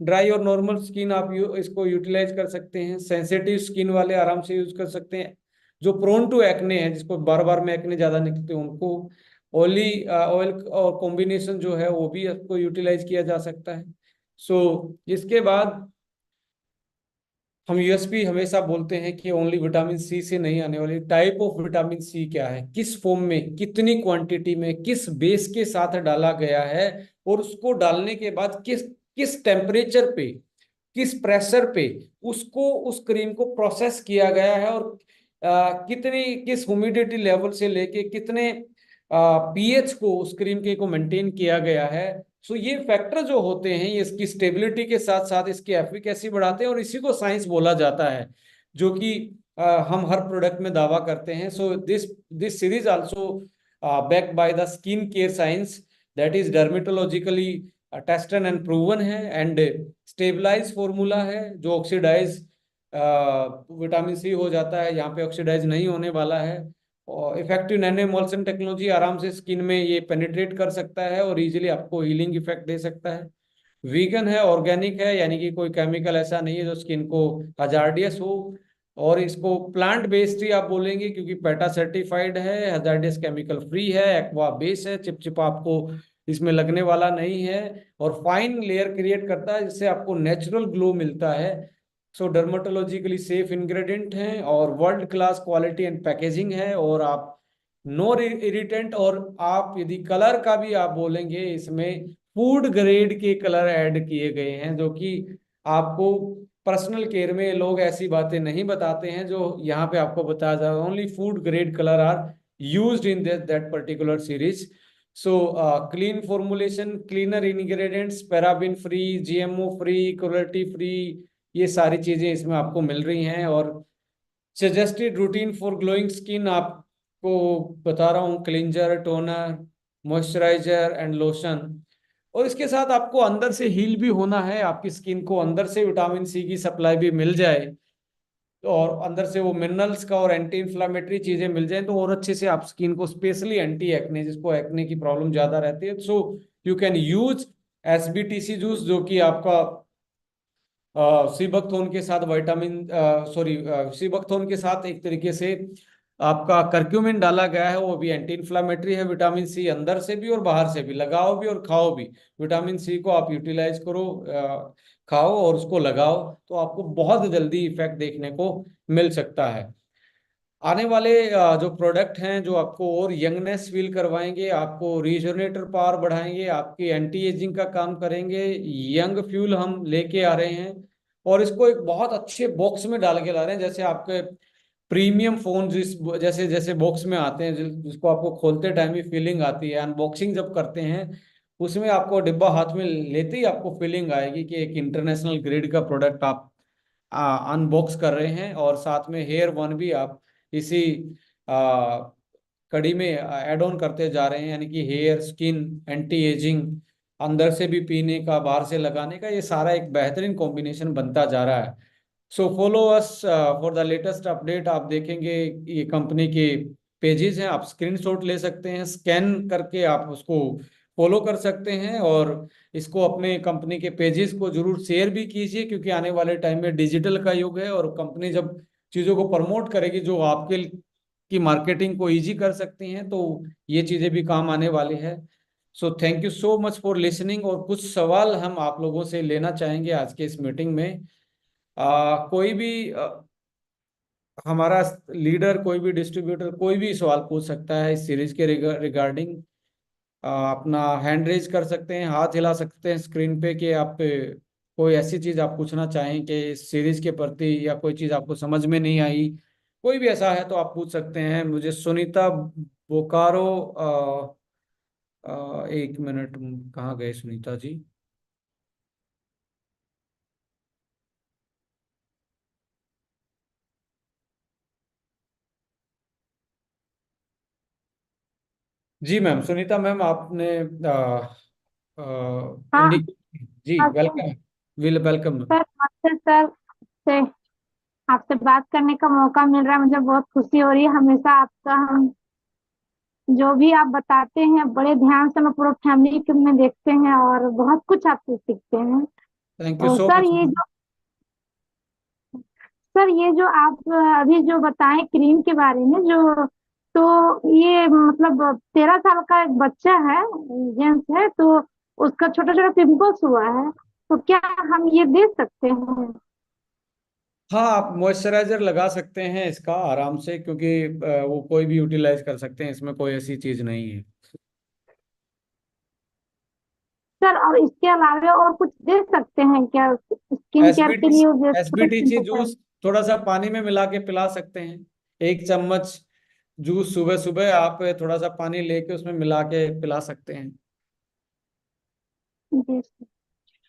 ड्राई और नॉर्मल स्किन आप इसको यूटिलाइज कर सकते हैं, सेंसिटिव स्किन वाले आराम से यूज कर सकते हैं, जो प्रोन टू एक्ने है जिसको बार बार में एक्ने ज्यादा निकलते हैं उनको, ऑयली ऑयल और कॉम्बिनेशन जो है वो भी आपको यूटिलाइज किया जा सकता है। इसके बाद हम यूएसपी हमेशा बोलते हैं कि ओनली विटामिन सी से नहीं आने वाली, टाइप ऑफ विटामिन सी क्या है, किस फॉर्म में, कितनी क्वांटिटी में, किस बेस के साथ डाला गया है, और उसको डालने के बाद किस किस टेम्परेचर पे, किस प्रेशर पे उसको उस क्रीम को प्रोसेस किया गया है, और कितनी किस ह्यूमिडिटी लेवल से लेके कितने पीएच को उस क्रीम के को मेंटेन किया गया है। ये फैक्टर जो होते हैं ये इसकी स्टेबिलिटी के साथ साथ इसकी एफिकेसी बढ़ाते हैं, और इसी को साइंस बोला जाता है, जो कि हम हर प्रोडक्ट में दावा करते हैं। This this series also backed by the skin care science, that is dermatologically tested and proven है, एंड स्टेबलाइज फॉर्मूला है, जो ऑक्सीडाइज विटामिन सी हो जाता है, यहाँ पे ऑक्सीडाइज नहीं होने वाला है। और इफेक्टिव नैनो इमल्शन टेक्नोलॉजी, आराम से स्किन में ये पेनिट्रेट कर सकता है और इजीली आपको हीलिंग इफेक्ट दे सकता है। वीगन है, ऑर्गेनिक है, यानी कि कोई केमिकल ऐसा नहीं है जो स्किन को हजार्डियस हो, और इसको प्लांट बेस्ड ही आप बोलेंगे क्योंकि पेटा सर्टिफाइड है, हजार्डियस केमिकल फ्री है, एक्वा बेस है, चिपचिपा आपको इसमें लगने वाला नहीं है, और फाइन लेयर क्रिएट करता है जिससे आपको नेचुरल ग्लो मिलता है। डर्माटोलॉजिकली सेफ इंग्रेडिएंट हैं, और world class quality and packaging है, और आप नो इरिटेंट, और आप यदि कलर का भी आप बोलेंगे इसमें फूड ग्रेड के कलर ऐड किए गए हैं, जो कि आपको पर्सनल केयर में लोग ऐसी बातें नहीं बताते हैं जो यहाँ पे आपको बताया जा रहा है। Only food grade colour are used in that particular series. Clean formulation, cleaner ingredients, paraben free, GMO free, cruelty free, ये सारी चीजें इसमें आपको मिल रही हैं। और suggested routine for glowing skin आपको बता रहा हूँ, cleanser, toner, moisturiser and lotion. और इसके साथ आपको अंदर से हील भी होना है, आपकी स्किन को अंदर से विटामिन सी की सप्लाई भी मिल जाए, और अंदर से वो मिनरल्स का और एंटी इन्फ्लामेटरी चीजें मिल जाएं तो और अच्छे से आप स्किन को, स्पेशली एंटी एक्ने, जिसको एक्ने की प्रॉब्लम ज्यादा रहती है, so you can use SBTC juice, जो कि आपका सीबकथोर्न के साथ विटामिन, सॉरी, सीबकथोर्न के साथ एक तरीके से आपका करक्यूमिन डाला गया है, वो भी एंटी इन्फ्लामेटरी है, विटामिन सी अंदर से भी और बाहर से भी, लगाओ भी और खाओ भी। विटामिन सी को आप यूटिलाइज करो, खाओ और उसको लगाओ, तो आपको बहुत जल्दी इफेक्ट देखने को मिल सकता है। आने वाले जो प्रोडक्ट हैं जो आपको और यंगनेस फील करवाएंगे, आपको रिजुनेटर पावर बढ़ाएंगे, आपकी एंटी एजिंग का काम करेंगे, यंग फ्यूल हम लेके आ रहे हैं, और इसको एक बहुत अच्छे बॉक्स में डाल के ला रहे हैं, जैसे आपके प्रीमियम फोन जिस जैसे जैसे बॉक्स में आते हैं, जिसको आपको खोलते टाइम ही फीलिंग आती है, अनबॉक्सिंग जब करते हैं उसमें आपको डिब्बा हाथ में लेते ही आपको फीलिंग आएगी कि एक इंटरनेशनल ग्रेड का प्रोडक्ट आप अनबॉक्स कर रहे हैं, और साथ में हेयर वन भी आप इसी आ, कड़ी में ऐड ऑन करते जा रहे हैं, यानी कि हेयर, स्किन, एंटी एजिंग, अंदर से भी पीने का, बाहर से लगाने का, ये सारा एक बेहतरीन कॉम्बिनेशन बनता जा रहा है। So follow us for the latest update. आप देखेंगे ये कंपनी के पेजेस हैं, आप स्क्रीनशॉट ले सकते हैं, स्कैन करके आप उसको फॉलो कर सकते हैं, और इसको अपने कंपनी के पेजेस को जरूर शेयर भी कीजिए, क्योंकि आने वाले टाइम में डिजिटल का युग है, और कंपनी जब चीज़ों को प्रमोट करेगी जो आपके की मार्केटिंग को इजी कर सकती हैं, तो ये चीज़ें भी काम आने वाली है। So thank you so much for listening, और कुछ सवाल हम आप लोगों से लेना चाहेंगे आज के इस मीटिंग में। कोई भी हमारा लीडर, कोई भी डिस्ट्रीब्यूटर, कोई भी सवाल पूछ सकता है इस सीरीज के रिगार्डिंग। अपना हैंड रेज कर सकते हैं, हाथ हिला सकते हैं स्क्रीन पे, कि आप कोई ऐसी चीज आप पूछना चाहें कि इस सीरीज के प्रति, या कोई चीज आपको समझ में नहीं आई, कोई भी ऐसा है तो आप पूछ सकते हैं मुझे। सुनीता बोकारो, एक मिनट, कहाँ गए सुनीता जी? जी मैम, सुनीता मैम, आपने हाँ। इंडिकेट, जी हाँ sir. Welcome, will welcome. Sir आपसे सर से आपसे बात करने का मौका मिल रहा है, मुझे बहुत खुशी हो रही है। हमेशा आपका हम जो भी आप बताते हैं बड़े ध्यान से हम पूरा फैमिली के में देखते हैं और बहुत कुछ आपसे सीखते हैं। थैंक यू तो सो सर मच। ये जो आप अभी जो बताएं क्रीम के बारे में, जो तो ये मतलब 13 साल का एक बच्चा है, जेंट्स है, तो उसका छोटा छोटा पिंपल्स हुआ है, तो क्या हम ये दे सकते हैं? हाँ, आप मॉइस्चराइजर लगा सकते हैं इसका आराम से, क्योंकि वो कोई भी यूटिलाइज कर सकते हैं, इसमें कोई ऐसी चीज नहीं है। सर और इसके अलावा और कुछ दे सकते हैं क्या स्किन केयर के एसबीटी लिए, जो छोटे एसबीटीसी पिंपल्स है? जूस थोड़ा सा पानी में मिला के पिला सकते हैं, 1 चम्मच जूस सुबह सुबह आप थोड़ा सा पानी लेके उसमें मिला के पिला सकते हैं। जी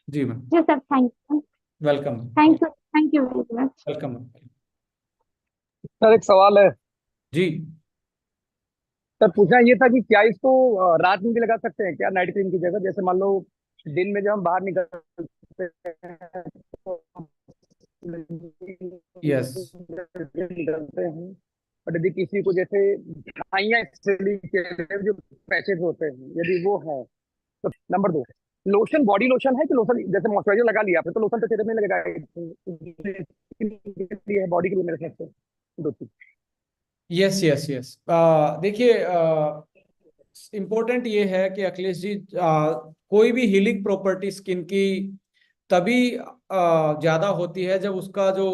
जी मैम। जी sir, thank you. Welcome. Thank you very much. Welcome. Sir एक सवाल है। जी। सर पूछना ये था कि क्या इसको रात में भी लगा सकते हैं क्या, नाइट क्रीम की जगह? जैसे मान लो दिन में जब हम बाहर निकलते हैं तो यस। निकलते हैं, और यदि किसी को जैसे झाइयाँ इसलिए के जो पैचेज होते हैं यदि वो है तो, नंबर 2, लोशन, बॉडी लोशन है कि लोशन जैसे मॉइस्चराइजर लगा लिया आपने तो लोशन तो चेहरे में लगेगा, बॉडी के लिए मेरे हिसाब से दो चीज। यस यस यस, देखिए, इम्पोर्टेंट ये है कि अखिलेश जी, कोई भी हीलिंग प्रॉपर्टी स्किन की तभी ज्यादा होती है जब उसका जो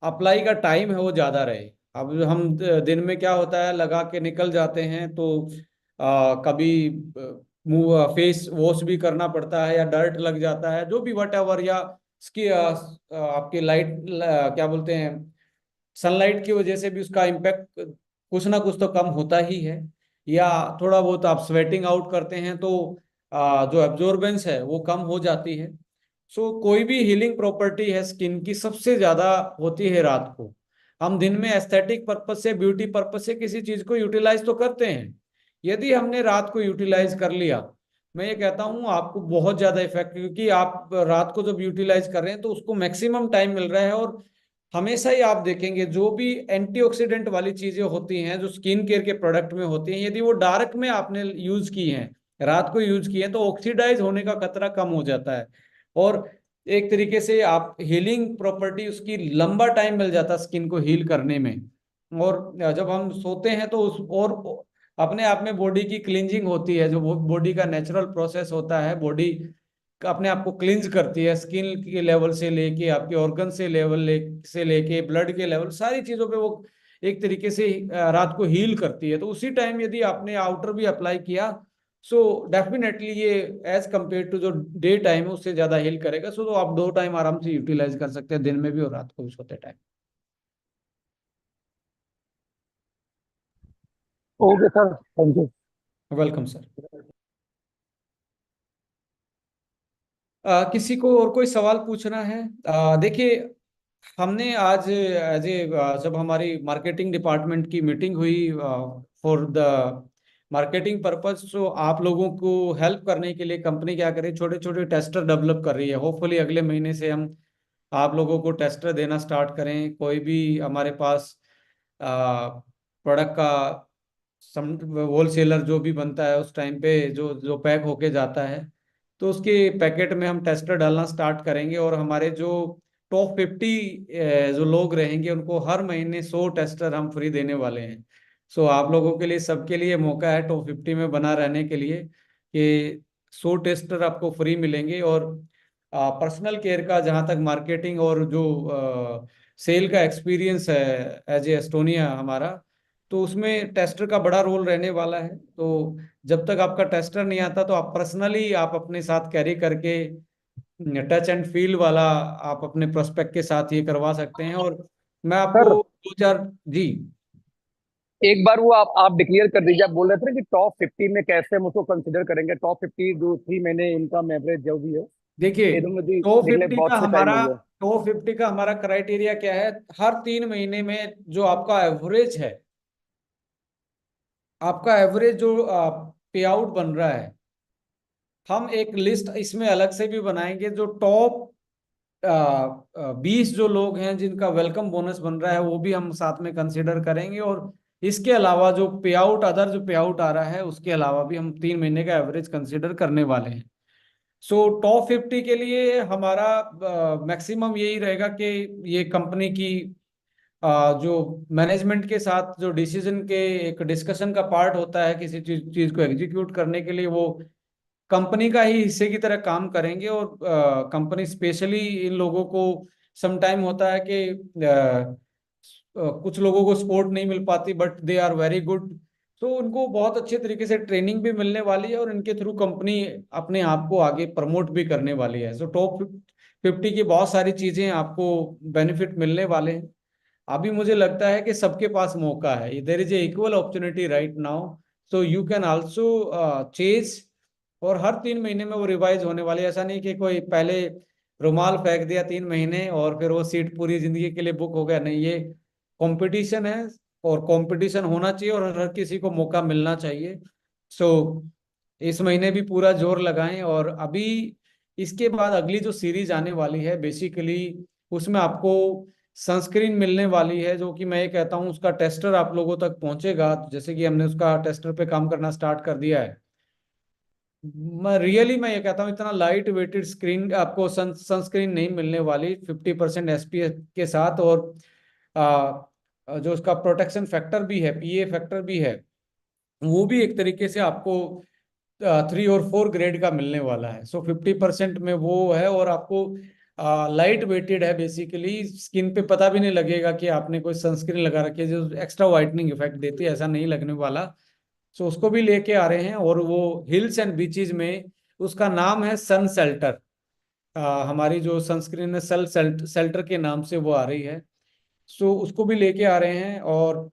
अप्लाई का टाइम है वो ज्यादा रहे। अब हम दिन में क्या होता है, लगा के निकल जाते हैं, तो कभी मुंह फेस वॉश भी करना पड़ता है, या डर्ट लग जाता है, जो भी वट एवर, या इसकी आपके लाइट, क्या बोलते हैं, सनलाइट की वजह से भी उसका इम्पैक्ट कुछ ना कुछ तो कम होता ही है, या थोड़ा बहुत आप स्वेटिंग आउट करते हैं तो जो एब्जॉर्बेंस है वो कम हो जाती है। सो कोई भी हीलिंग प्रॉपर्टी है स्किन की, सबसे ज्यादा होती है रात को। हम दिन में एस्थेटिक पर्पज से, ब्यूटी पर्पज से किसी चीज को यूटिलाइज तो करते हैं, यदि हमने रात को यूटिलाइज कर लिया, मैं ये कहता हूँ आपको बहुत ज्यादा इफेक्ट, क्योंकि आप रात को जब यूटिलाइज कर रहे हैं तो उसको मैक्सिमम टाइम मिल रहा है, और हमेशा ही आप देखेंगे जो भी एंटीऑक्सीडेंट वाली चीजें होती हैं जो स्किन केयर के प्रोडक्ट में होती हैं, यदि वो डार्क में आपने यूज की हैं, रात को यूज किए हैं, तो ऑक्सीडाइज होने का खतरा कम हो जाता है। और एक तरीके से आप हीलिंग प्रॉपर्टी उसकी लंबा टाइम मिल जाता है स्किन को हील करने में। और जब हम सोते हैं तो उस और अपने आप में बॉडी की क्लींजिंग होती है, जो बॉडी का नेचुरल प्रोसेस होता है, बॉडी अपने आप को क्लींज करती है, स्किन के लेवल से लेके आपके ऑर्गन से से लेके ब्लड के लेवल, सारी चीजों पे वो एक तरीके से रात को हील करती है। तो उसी टाइम यदि आपने आउटर भी अप्लाई किया, सो डेफिनेटली ये एज कंपेयर टू जो डे टाइम है उससे ज्यादा हील करेगा। सो तो आप 2 टाइम आराम से यूटिलाइज कर सकते हैं, दिन में भी और रात को भी सोते time. Okay sir, thank you. Welcome sir. किसी को और कोई सवाल पूछना है? देखिए, हमने आज एज ए जब हमारी मार्केटिंग डिपार्टमेंट की मीटिंग हुई फॉर द मार्केटिंग पर्पस, तो आप लोगों को हेल्प करने के लिए कंपनी क्या करे, छोटे छोटे टेस्टर डेवलप कर रही है। होपफुली अगले महीने से हम आप लोगों को टेस्टर देना स्टार्ट करें। कोई भी हमारे पास प्रोडक्ट का सम होलसेलर जो भी बनता है उस टाइम पे जो जो पैक होके जाता है, तो उसके पैकेट में हम टेस्टर डालना स्टार्ट करेंगे। और हमारे जो टॉप 50 जो लोग रहेंगे उनको हर महीने 100 टेस्टर हम फ्री देने वाले हैं। सो आप लोगों के लिए, सबके लिए मौका है टॉप 50 में बना रहने के लिए, कि 100 टेस्टर आपको फ्री मिलेंगे। और पर्सनल केयर का जहाँ तक मार्केटिंग और जो सेल का एक्सपीरियंस है एज ए एस्टोनिया हमारा, तो उसमें टेस्टर का बड़ा रोल रहने वाला है। तो जब तक आपका टेस्टर नहीं आता तो आप पर्सनली आप अपने साथ कैरी करके टच एंड फील वाला आप अपने प्रोस्पेक्ट के साथ ये करवा सकते हैं। और मैं सर, आपको 2-4 जी एक बार वो आप डिक्लेयर कर दीजिए। आप बोल रहे थे ना कि टॉप 50 में कैसे हम उसको कंसिडर करेंगे। टॉप 50 जो 3 महीने इनकम एवरेज जो भी है, देखिए, ये तो मुझे टॉप निकले, 50 बहुत का से टाइम हमारा हो गया। टॉप 50 का हमारा क्राइटेरिया क्या है? हर 3 महीने में जो आपका एवरेज है, आपका एवरेज जो पे आउट बन रहा है, हम एक लिस्ट इसमें अलग से भी बनाएंगे। जो टॉप 20 जो लोग हैं जिनका वेलकम बोनस बन रहा है, वो भी हम साथ में कंसिडर करेंगे। और इसके अलावा जो पे आउट, अदर जो पे आउट आ रहा है, उसके अलावा भी हम 3 महीने का एवरेज कंसिडर करने वाले हैं। सो टॉप 50 के लिए हमारा मैक्सिमम यही रहेगा कि ये कंपनी की जो मैनेजमेंट के साथ जो डिसीजन के एक डिस्कशन का पार्ट होता है, किसी चीज को एग्जीक्यूट करने के लिए वो कंपनी का ही हिस्से की तरह काम करेंगे। और कंपनी स्पेशली इन लोगों को सम टाइम होता है कि कुछ लोगों को सपोर्ट नहीं मिल पाती, but they are very good. तो उनको बहुत अच्छे तरीके से ट्रेनिंग भी मिलने वाली है और इनके थ्रू कंपनी अपने आप को आगे प्रमोट भी करने वाली है। सो टॉप 50 की बहुत सारी चीजें आपको बेनिफिट मिलने वाले हैं। अभी मुझे लगता है कि सबके पास मौका है, there is a equal opportunity right now. So you can also chase. और हर 3 महीने में वो रिवाइज होने वाली है। ऐसा नहीं कि कोई पहले रुमाल फेंक दिया 3 महीने और फिर वो सीट पूरी जिंदगी के लिए बुक हो गया, नहीं। ये कंपटीशन है और कंपटीशन होना चाहिए और हर किसी को मौका मिलना चाहिए। सो इस महीने भी पूरा जोर लगाएं। और अभी इसके बाद अगली जो सीरीज आने वाली है, बेसिकली उसमें आपको सनस्क्रीन मिलने वाली है, जो कि मैं ये कहता हूँ उसका टेस्टर आप लोगों तक पहुंचेगा। जैसे कि हमने उसका टेस्टर पे काम करना स्टार्ट कर दिया है। मैं ये कहता हूँ इतना लाइट वेटेड स्क्रीन आपको सनस्क्रीन नहीं मिलने वाली, 50% SPF के साथ। और जो उसका प्रोटेक्शन फैक्टर भी है, PA फैक्टर भी है, वो भी एक तरीके से आपको 3 और 4 ग्रेड का मिलने वाला है। सो 50% में वो है। और आपको लाइट वेटेड है, बेसिकली स्किन पे पता भी नहीं लगेगा कि आपने कोई सनस्क्रीन लगा रखी है जो एक्स्ट्रा वाइटनिंग इफेक्ट देती है, ऐसा नहीं लगने वाला। सो उसको भी लेके आ रहे हैं। और वो हिल्स एंड बीचेस में उसका नाम है सन सेल्टर। हमारी जो सनस्क्रीन है सेल्टर के नाम से वो आ रही है। सो उसको भी लेके आ रहे हैं। और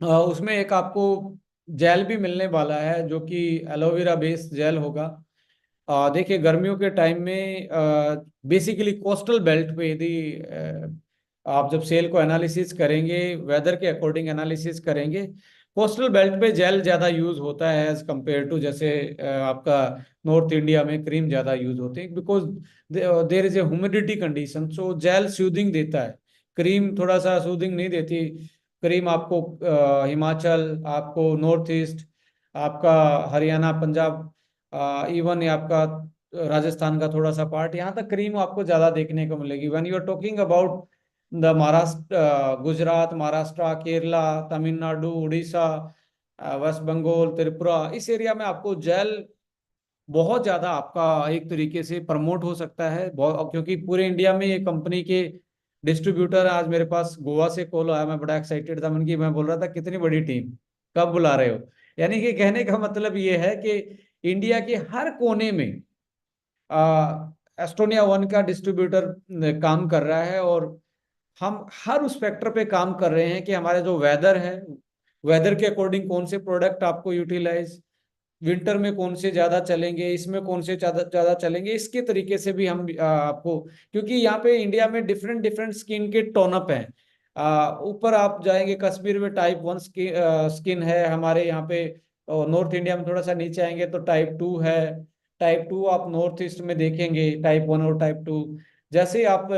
उसमें एक आपको जेल भी मिलने वाला है जो कि एलोवेरा बेस्ड जेल होगा। देखिए, गर्मियों के टाइम में बेसिकली कोस्टल बेल्ट पे यदि आप जब सेल को एनालिसिस करेंगे, वेदर के अकॉर्डिंग एनालिसिस करेंगे, कोस्टल बेल्ट पे जेल ज़्यादा यूज होता है एज कंपेयर टू जैसे आपका नॉर्थ इंडिया में क्रीम ज़्यादा यूज होते हैं, because there is a humidity condition. So gel soothing देता है क्रीम थोड़ा सा सूदिंग नहीं देती। क्रीम आपको हिमाचल, आपको नॉर्थ ईस्ट, आपका हरियाणा, पंजाब, इवन ये आपका राजस्थान का थोड़ा सा पार्ट, यहाँ तक क्रीम आपको ज्यादा देखने को मिलेगी। When you are talking about the Maharashtra, Gujarat, Maharashtra, Kerala, Tamil Nadu, Orissa, west Bengal, Tripura, इस एरिया में आपको जेल बहुत ज्यादा आपका एक तरीके से प्रमोट हो सकता है। बहुत, क्योंकि पूरे इंडिया में ये कंपनी के डिस्ट्रीब्यूटर, आज मेरे पास गोवा से कॉल आया, मैं बड़ा एक्साइटेड था। मैं बोल रहा था कितनी बड़ी टीम, कब बुला रहे हो। यानी कि कहने का मतलब ये है कि इंडिया के हर कोने में एस्टोनिया वन का डिस्ट्रीब्यूटर काम कर रहा है। और हम हर उस फैक्टर पे काम कर रहे हैं कि हमारे जो वेदर है, वेदर के अकॉर्डिंग कौन से प्रोडक्ट आपको यूटिलाइज, विंटर में कौन से ज्यादा चलेंगे, इसमें कौन से ज्यादा ज्यादा चलेंगे, इसके तरीके से भी हम आपको, क्योंकि यहाँ पे इंडिया में डिफरेंट डिफरेंट स्किन के टोनअप हैं। ऊपर आप जाएंगे कश्मीर में टाइप 1 स्किन है हमारे यहाँ पे, और नॉर्थ इंडिया में थोड़ा सा नीचे आएंगे तो टाइप 2 है। टाइप 2 आप नॉर्थ ईस्ट में देखेंगे, टाइप 1 और टाइप 2। जैसे ही आप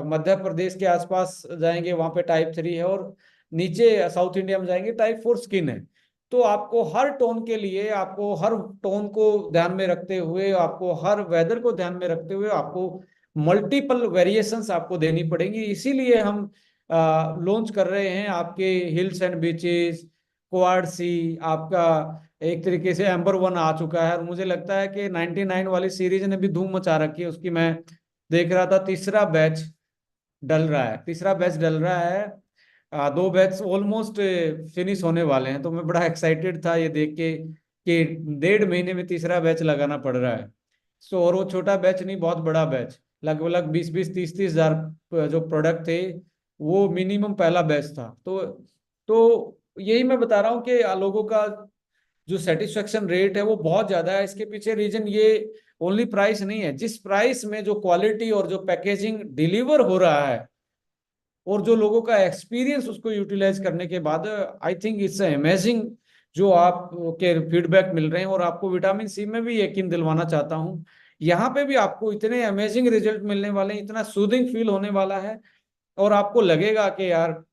मध्य प्रदेश के आसपास जाएंगे वहां पे टाइप 3 है, और नीचे साउथ इंडिया में जाएंगे टाइप 4 स्किन है। तो आपको हर टोन के लिए, आपको हर टोन को ध्यान में रखते हुए, आपको हर वेदर को ध्यान में रखते हुए आपको मल्टीपल वेरिएशंस आपको देनी पड़ेंगी। इसीलिए हम लॉन्च कर रहे हैं आपके हिल्स एंड बीचेस, क्वाड सी, आपका एक तरीके से एम्बर 1 आ चुका है। और मुझे लगता है कि 99 वाली सीरीज ने भी धूम मचा रखी है उसकी। मैं देख रहा था तीसरा बैच डल रहा है, तीसरा बैच डल रहा है। 2 बैच ऑलमोस्ट फिनिश होने वाले हैं। तो मैं बड़ा एक्साइटेड था ये देख के कि 1.5 महीने में तीसरा बैच लगाना पड़ रहा है। सो और वो छोटा बैच नहीं, बहुत बड़ा बैच, लगभग 20-20, 30-30 हजार जो प्रोडक्ट थे, वो मिनिमम पहला बैच था। तो यही मैं बता रहा हूँ कि लोगों का जो सेटिस्फेक्शन रेट है वो बहुत ज्यादा है। इसके पीछे रीजन ये ओनली प्राइस नहीं है, जिस प्राइस में जो क्वालिटी और जो पैकेजिंग डिलीवर हो रहा है, और जो लोगों का एक्सपीरियंस उसको यूटिलाइज करने के बाद, आई थिंक इट्स अमेजिंग जो आप के फीडबैक मिल रहे हैं। और आपको विटामिन सी में भी यकीन दिलवाना चाहता हूँ, यहाँ पे भी आपको इतने अमेजिंग रिजल्ट मिलने वाले हैं, इतना सूदिंग फील होने वाला है। और आपको लगेगा कि यार,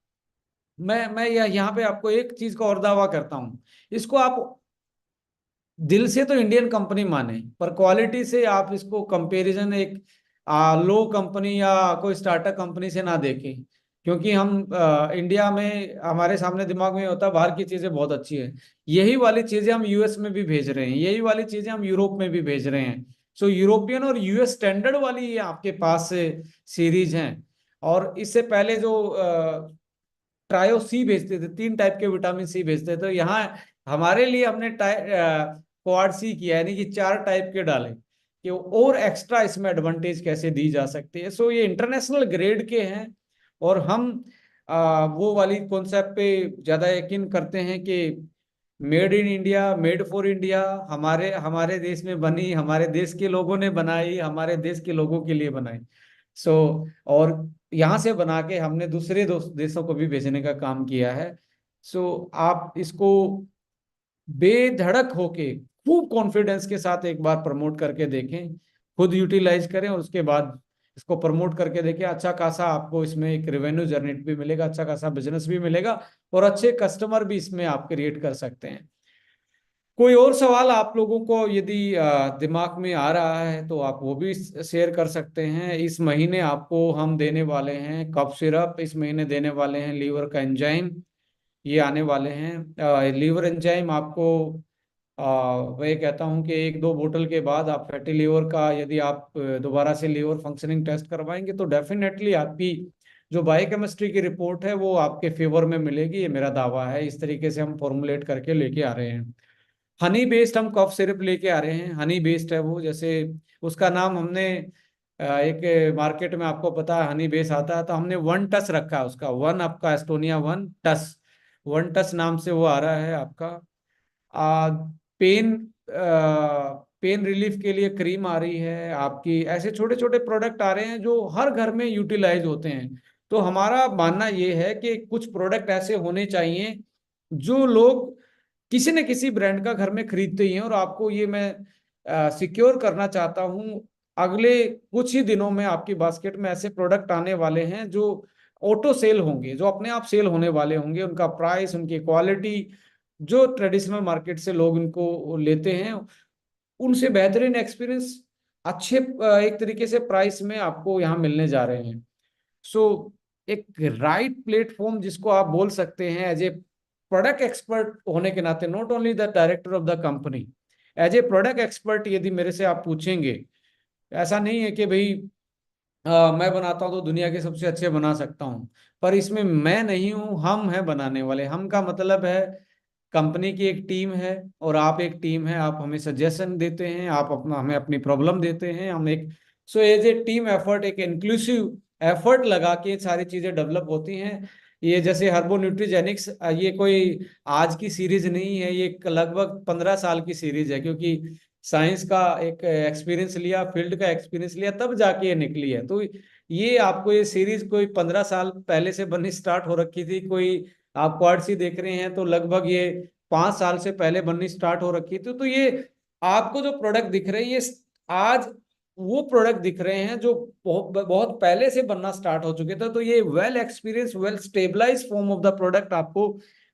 मैं यहाँ पे आपको एक चीज का और दावा करता हूँ, इसको आप दिल से तो इंडियन कंपनी माने, पर क्वालिटी से आप इसको कंपैरिजन एक लो कंपनी या कोई स्टार्टअप कंपनी से ना देखें। क्योंकि हम इंडिया में, हमारे सामने दिमाग में होता है बाहर की चीजें बहुत अच्छी है, यही वाली चीजें हम यूएस में भी भेज रहे हैं, यही वाली चीजें हम यूरोप में भी भेज रहे हैं। सो यूरोपियन और यूएस स्टैंडर्ड वाली ये आपके पास सीरीज हैं। और इससे पहले जो ट्रायो सी भेजते थे, 3 टाइप के विटामिन सी भेजते थे, तो यहाँ हमारे लिए हमने क्वाड सी किया, यानी कि 4 टाइप के डाले कि और एक्स्ट्रा इसमें एडवांटेज कैसे दी जा सकती है। सो ये इंटरनेशनल ग्रेड के हैं। और हम वो वाली कॉन्सेप्ट पे ज्यादा यकीन करते हैं कि made in India, made for India, हमारे हमारे देश में बनी, हमारे देश के लोगों ने बनाई, हमारे देश के लोगों के लिए बनाई। सो और यहाँ से बना के हमने दूसरे देशों को भी भेजने का काम किया है। सो आप इसको बेधड़क होके खूब कॉन्फिडेंस के साथ एक बार प्रमोट करके देखें, खुद यूटिलाइज करें, और उसके बाद इसको प्रमोट करके देखें। अच्छा खासा आपको इसमें एक रेवेन्यू जनरेट भी मिलेगा, अच्छा खासा बिजनेस भी मिलेगा, और अच्छे कस्टमर भी इसमें आप क्रिएट कर सकते हैं। कोई और सवाल आप लोगों को यदि दिमाग में आ रहा है तो आप वो भी शेयर कर सकते हैं। इस महीने आपको हम देने वाले हैं कफ सिरप, इस महीने देने वाले हैं लीवर का एंजाइम, ये आने वाले हैं। लीवर एंजाइम आपको वही कहता हूँ कि 1-2 बोतल के बाद आप फैटी लीवर का, यदि आप दोबारा से लीवर फंक्शनिंग टेस्ट करवाएंगे तो डेफिनेटली आपकी जो बायोकेमिस्ट्री की रिपोर्ट है वो आपके फेवर में मिलेगी, ये मेरा दावा है। इस तरीके से हम फॉर्मुलेट करके लेके आ रहे हैं। हनी बेस्ड हम कफ सिरप लेके आ रहे हैं, हनी बेस्ड है वो। जैसे उसका नाम हमने एक मार्केट में आपको पता है हनी बेस आता है, तो हमने 1 टस रखा है उसका, 1 आपका एस्टोनिया 1 टस, 1 टस नाम से वो आ रहा है आपका। पेन पेन रिलीफ के लिए क्रीम आ रही है आपकी। ऐसे छोटे छोटे प्रोडक्ट आ रहे हैं जो हर घर में यूटिलाइज होते हैं। तो हमारा मानना ये है कि कुछ प्रोडक्ट ऐसे होने चाहिए जो लोग किसी न किसी ब्रांड का घर में खरीदते ही हैं। और आपको ये मैं सिक्योर करना चाहता हूँ, अगले कुछ ही दिनों में आपकी बास्केट में ऐसे प्रोडक्ट आने वाले हैं जो ऑटो सेल होंगे, जो अपने आप सेल होने वाले होंगे, उनका प्राइस, उनकी क्वालिटी, जो ट्रेडिशनल मार्केट से लोग इनको लेते हैं, उनसे बेहतरीन एक्सपीरियंस अच्छे एक तरीके से प्राइस में आपको यहाँ मिलने जा रहे हैं। सो एक राइट प्लेटफॉर्म जिसको आप बोल सकते हैं एज ए प्रोडक्ट एक्सपर्ट होने के नाते, not only the director of the company, as a product expert यदि मेरे से आप पूछेंगे, ऐसा नहीं है कि भाई मैं बनाता हूँ तो दुनिया के सबसे अच्छे बना सकता हूँ, पर इसमें मैं नहीं हूँ, हम हैं बनाने वाले। हम का मतलब है कंपनी की एक टीम है और आप एक टीम है, आप हमें सजेशन देते हैं, आप अपना हमें अपनी प्रॉब्लम देते हैं, हम एक so as a team effort, एक इंक्लूसिव एफर्ट लगा के सारी चीजें डेवलप होती हैं। ये जैसे हर्बो न्यूट्रीजेनिक्स, ये कोई आज की सीरीज नहीं है, ये लगभग 15 साल की सीरीज है, क्योंकि साइंस का एक एक्सपीरियंस लिया, फील्ड का एक्सपीरियंस लिया, तब जाके ये निकली है। तो ये आपको ये सीरीज कोई 15 साल पहले से बननी स्टार्ट हो रखी थी, कोई आप क्वाड्स ही देख रहे हैं तो लगभग ये 5 साल से पहले बननी स्टार्ट हो रखी थी। तो ये आपको जो प्रोडक्ट दिख रहे हैं, ये आज वो प्रोडक्ट दिख रहे हैं जो बहुत बहुत पहले से बनना स्टार्ट हो चुके थे। तो ये well experience, well stabilise form of the product आपको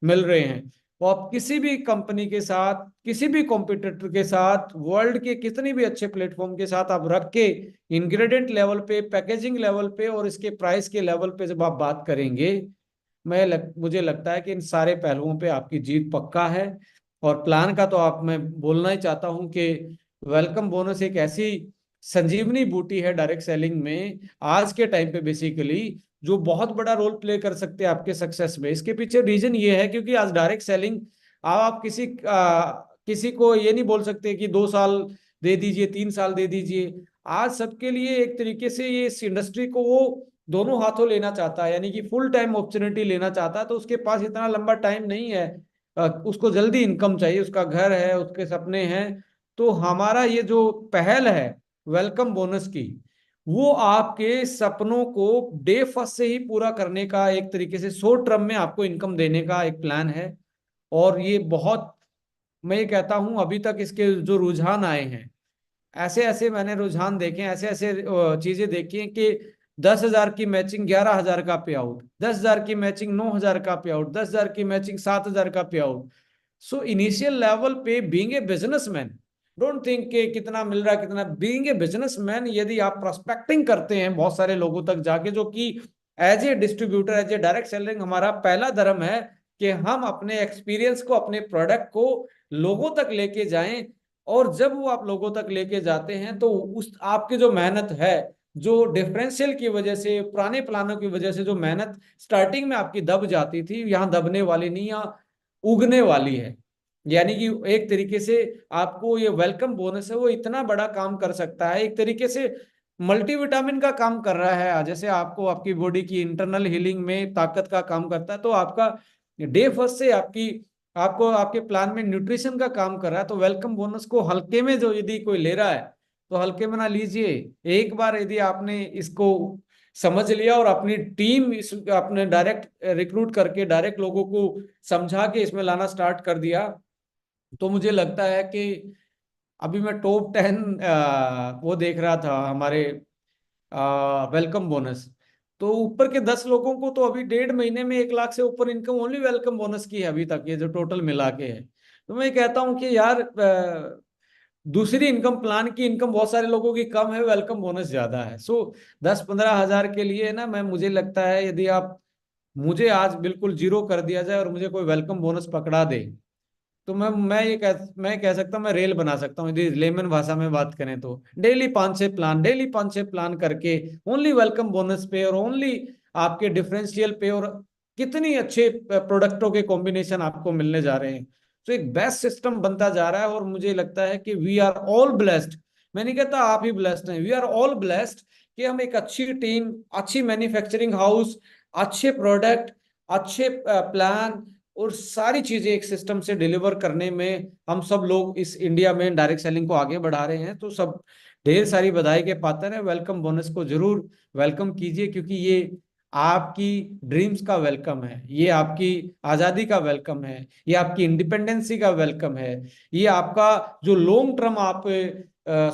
मिल रहे हैं। तो आप किसी भी कंपनी के साथ, किसी भी कॉम्पिटिटर के साथ, वर्ल्ड के कितनी भी अच्छे प्लेटफॉर्म के साथ आप रख के इंग्रेडिएंट लेवल पे, पैकेजिंग लेवल पे और इसके प्राइस के लेवल पे जब आप बात करेंगे, मुझे लगता है कि इन सारे पहलुओं पे आपकी जीत पक्का है। और प्लान का तो आप मैं बोलना ही चाहता हूं कि वेलकम बोनस एक ऐसी संजीवनी बूटी है डायरेक्ट सेलिंग में आज के टाइम पे बेसिकली, जो बहुत बड़ा रोल प्ले कर सकते हैं आपके सक्सेस में। इसके पीछे रीजन ये है क्योंकि आज डायरेक्ट सेलिंग, आप किसी को ये नहीं बोल सकते कि 2 साल दे दीजिए, 3 साल दे दीजिए। आज सबके लिए एक तरीके से ये इस इंडस्ट्री को वो दोनों हाथों लेना चाहता है, यानी कि फुल टाइम अपॉर्चुनिटी लेना चाहता है। तो उसके पास इतना लंबा टाइम नहीं है, उसको जल्दी इनकम चाहिए, उसका घर है, उसके सपने हैं। तो हमारा ये जो पहल है वेलकम बोनस की, वो आपके सपनों को डे फर्स्ट से ही पूरा करने का, एक तरीके से शॉर्ट टर्म में आपको इनकम देने का एक प्लान है। और ये बहुत, मैं ये कहता हूं अभी तक इसके जो रुझान आए हैं, ऐसे ऐसे मैंने रुझान देखे हैं, ऐसे ऐसे चीजें देखी हैं कि 10,000 की मैचिंग 11,000 का पे आउट, 10,000 की मैचिंग 9,000 का पे आउट, 10,000 की मैचिंग 7,000 का पे आउट। सो इनिशियल लेवल पे being a businessman, don't think कि कितना मिल रहा है कितना, बीइंग ए बिजनेसमैन यदि आप प्रोस्पेक्टिंग करते हैं बहुत सारे लोगों तक जाके, जो कि as a distributor, as a direct selling हमारा पहला धर्म है कि हम अपने एक्सपीरियंस को, अपने प्रोडक्ट को लोगों तक लेके जाएं। और जब वो आप लोगों तक लेके जाते हैं तो उस आपकी जो मेहनत है, जो डिफरेंशियल की वजह से, पुराने प्लानों की वजह से जो मेहनत स्टार्टिंग में आपकी दब जाती थी, यहाँ दबने वाली नहीं, यहाँ उगने वाली है। यानी कि एक तरीके से आपको ये वेलकम बोनस है, वो इतना बड़ा काम कर सकता है, एक तरीके से मल्टीविटामिन का काम कर रहा है। जैसे आपको आपकी बॉडी की इंटरनल हीलिंग में ताकत का काम करता है, तो आपका डे फर्स्ट से आपको आपके प्लान में न्यूट्रिशन का काम कर रहा है। तो वेलकम बोनस को हल्के में जो यदि कोई ले रहा है तो हल्के में ना लीजिए। एक बार यदि आपने इसको समझ लिया और अपनी टीम इस अपने डायरेक्ट रिक्रूट करके डायरेक्ट लोगों को समझा के इसमें लाना स्टार्ट कर दिया, तो मुझे लगता है कि अभी मैं टॉप 10 वो देख रहा था हमारे वेलकम बोनस, तो ऊपर के 10 लोगों को तो अभी 1.5 महीने में 1 लाख से ऊपर इनकम ओनली वेलकम बोनस की है अभी तक, ये जो टोटल मिला के है। तो मैं कहता हूँ कि यार दूसरी इनकम प्लान की इनकम बहुत सारे लोगों की कम है, वेलकम बोनस ज्यादा है। सो 10-15 हजार के लिए ना, मैं मुझे लगता है यदि आप मुझे आज बिल्कुल जीरो कर दिया जाए और मुझे कोई वेलकम बोनस पकड़ा दे, तो मैं कह सकता हूँ, मैं रेल बना सकता हूँ। यदि लेमन भाषा में बात करें तो डेली 5-6 प्लान करके ओनली वेलकम बोनस पे और ओनली आपके डिफरेंशियल पे, और कितनी अच्छे प्रोडक्टों के कॉम्बिनेशन आपको मिलने जा रहे हैं। तो एक बेस्ट सिस्टम बनता जा रहा है। और मुझे लगता है कि वी आर ऑल ब्लेस्ड, मैं नहीं कहता आप ही ब्लेस्ड हैं, वी आर ऑल ब्लेस्ड कि हम एक अच्छी टीम, अच्छी मैन्युफैक्चरिंग हाउस, अच्छे प्रोडक्ट, अच्छे प्लान और सारी चीजें एक सिस्टम से डिलीवर करने में हम सब लोग इस इंडिया में डायरेक्ट सेलिंग को आगे बढ़ा रहे हैं। तो सब ढेर सारी बधाई के पात्र है। वेलकम बोनस को जरूर वेलकम कीजिए, क्योंकि ये आपकी ड्रीम्स का वेलकम है, ये आपकी आजादी का वेलकम है, ये आपकी इंडिपेंडेंसी का वेलकम है, ये आपका जो लॉन्ग टर्म आप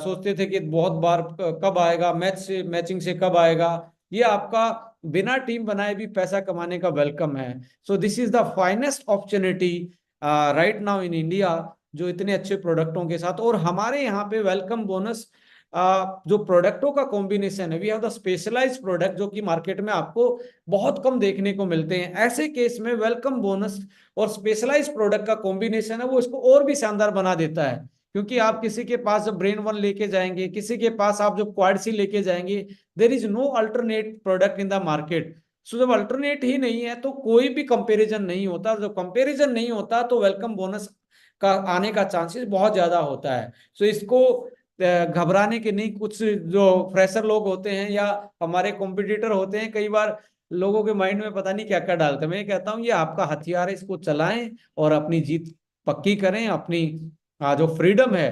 सोचते थे कि बहुत बार कब आएगा, मैचिंग से कब आएगा, ये आपका बिना टीम बनाए भी पैसा कमाने का वेलकम है। So this is the finest opportunity right now in India, जो इतने अच्छे प्रोडक्टों के साथ। और हमारे यहाँ पे वेलकम बोनस जो प्रोडक्टों का कॉम्बिनेशन है, we have the specialised product जो कि मार्केट में आपको बहुत कम देखने को मिलते हैं। ऐसे केस में वेलकम बोनस और स्पेशलाइज्ड प्रोडक्ट का कॉम्बिनेशन है वो इसको और भी शानदार बना देता है। क्योंकि आप किसी के पास जब ब्रेन वन लेके जाएंगे, किसी के पास आप जब क्वाड सी लेके जाएंगे, there is no alternate product in the market. So जब अल्टरनेट ही नहीं है तो कोई भी कंपैरिजन नहीं होता। जब कंपैरिजन नहीं होता तो वेलकम बोनस का आने का चांसेस बहुत ज्यादा होता है। सो इसको घबराने के नहीं। कुछ जो फ्रेशर लोग होते हैं या हमारे कॉम्पिटिटर होते हैं, कई बार लोगों के माइंड में पता नहीं क्या क्या डालते हैं। मैं कहता हूँ ये आपका हथियार है, इसको चलाएं और अपनी जीत पक्की करें। अपनी जो फ्रीडम है,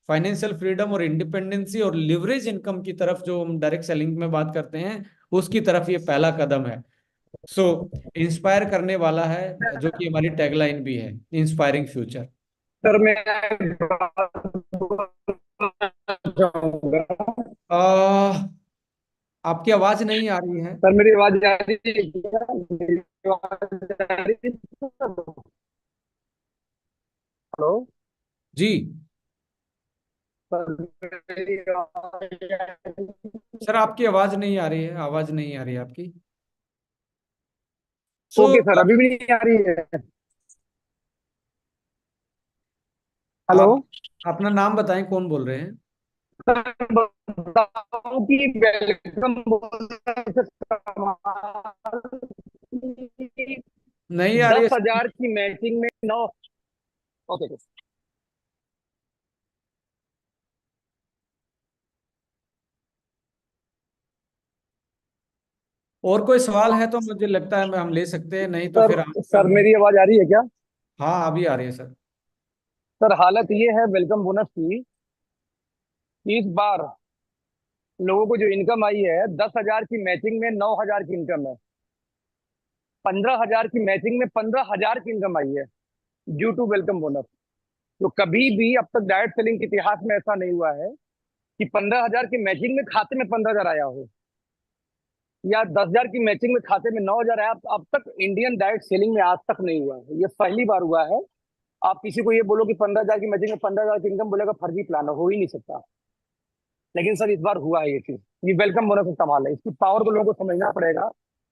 फाइनेंशियल फ्रीडम और इंडिपेंडेंसी और लिवरेज इनकम की तरफ जो हम डायरेक्ट सेलिंग में बात करते हैं, उसकी तरफ ये पहला कदम है। सो इंस्पायर करने वाला है, जो कि हमारी टैगलाइन भी है, इंस्पायरिंग फ्यूचर। सर मैं बात चाहूंगा। आपकी आवाज नहीं आ रही है। सर मेरी आवाज आ रही है क्या? मेरी आवाज आ रही है? हेलो जी सर, मेरी आवाज आ रही है? सर, आपकी आवाज नहीं आ रही है, आवाज नहीं आ रही है आपकी। सो ओके सर, अभी भी नहीं आ रही है? हेलो आप अपना नाम बताएं, कौन बोल रहे हैं। सर, बताओ कि वेलकम बोनस नहीं आ रही दस है। हजार की मैचिंग में 9। ओके। और कोई सवाल है तो मुझे लगता है हम ले सकते हैं, नहीं तो सर फिर आज का सर मेरी आवाज आ रही है क्या? हाँ, अभी आ रही है सर। सर हालत ये है वेलकम बोनस की कि इस बार लोगों को जो इनकम आई है, 10 हजार की मैचिंग में 9 हजार की इनकम है। 15 हजार की मैचिंग में 15 हजार की इनकम आई है ड्यू टू वेलकम बोनस। तो कभी भी अब तक डायरेक्ट सेलिंग के इतिहास में ऐसा नहीं हुआ है कि 15 हजार की मैचिंग में खाते में 15 हजार आया हो, या 10 हजार की मैचिंग में खाते में 9 हजार आया। अब तक इंडियन डायरेक्ट सेलिंग में आज तक नहीं हुआ है, ये पहली बार हुआ है। आप किसी को ये बोलो कि 15 हजार की मैचिंग में 15 हजार की इनकम, बोलेगा फर्जी प्लान है, हो ही नहीं सकता। लेकिन सर इस बार हुआ है ये चीज। ये वेलकम बोनस का कमाल है, इसकी पावर को लोगों को समझना पड़ेगा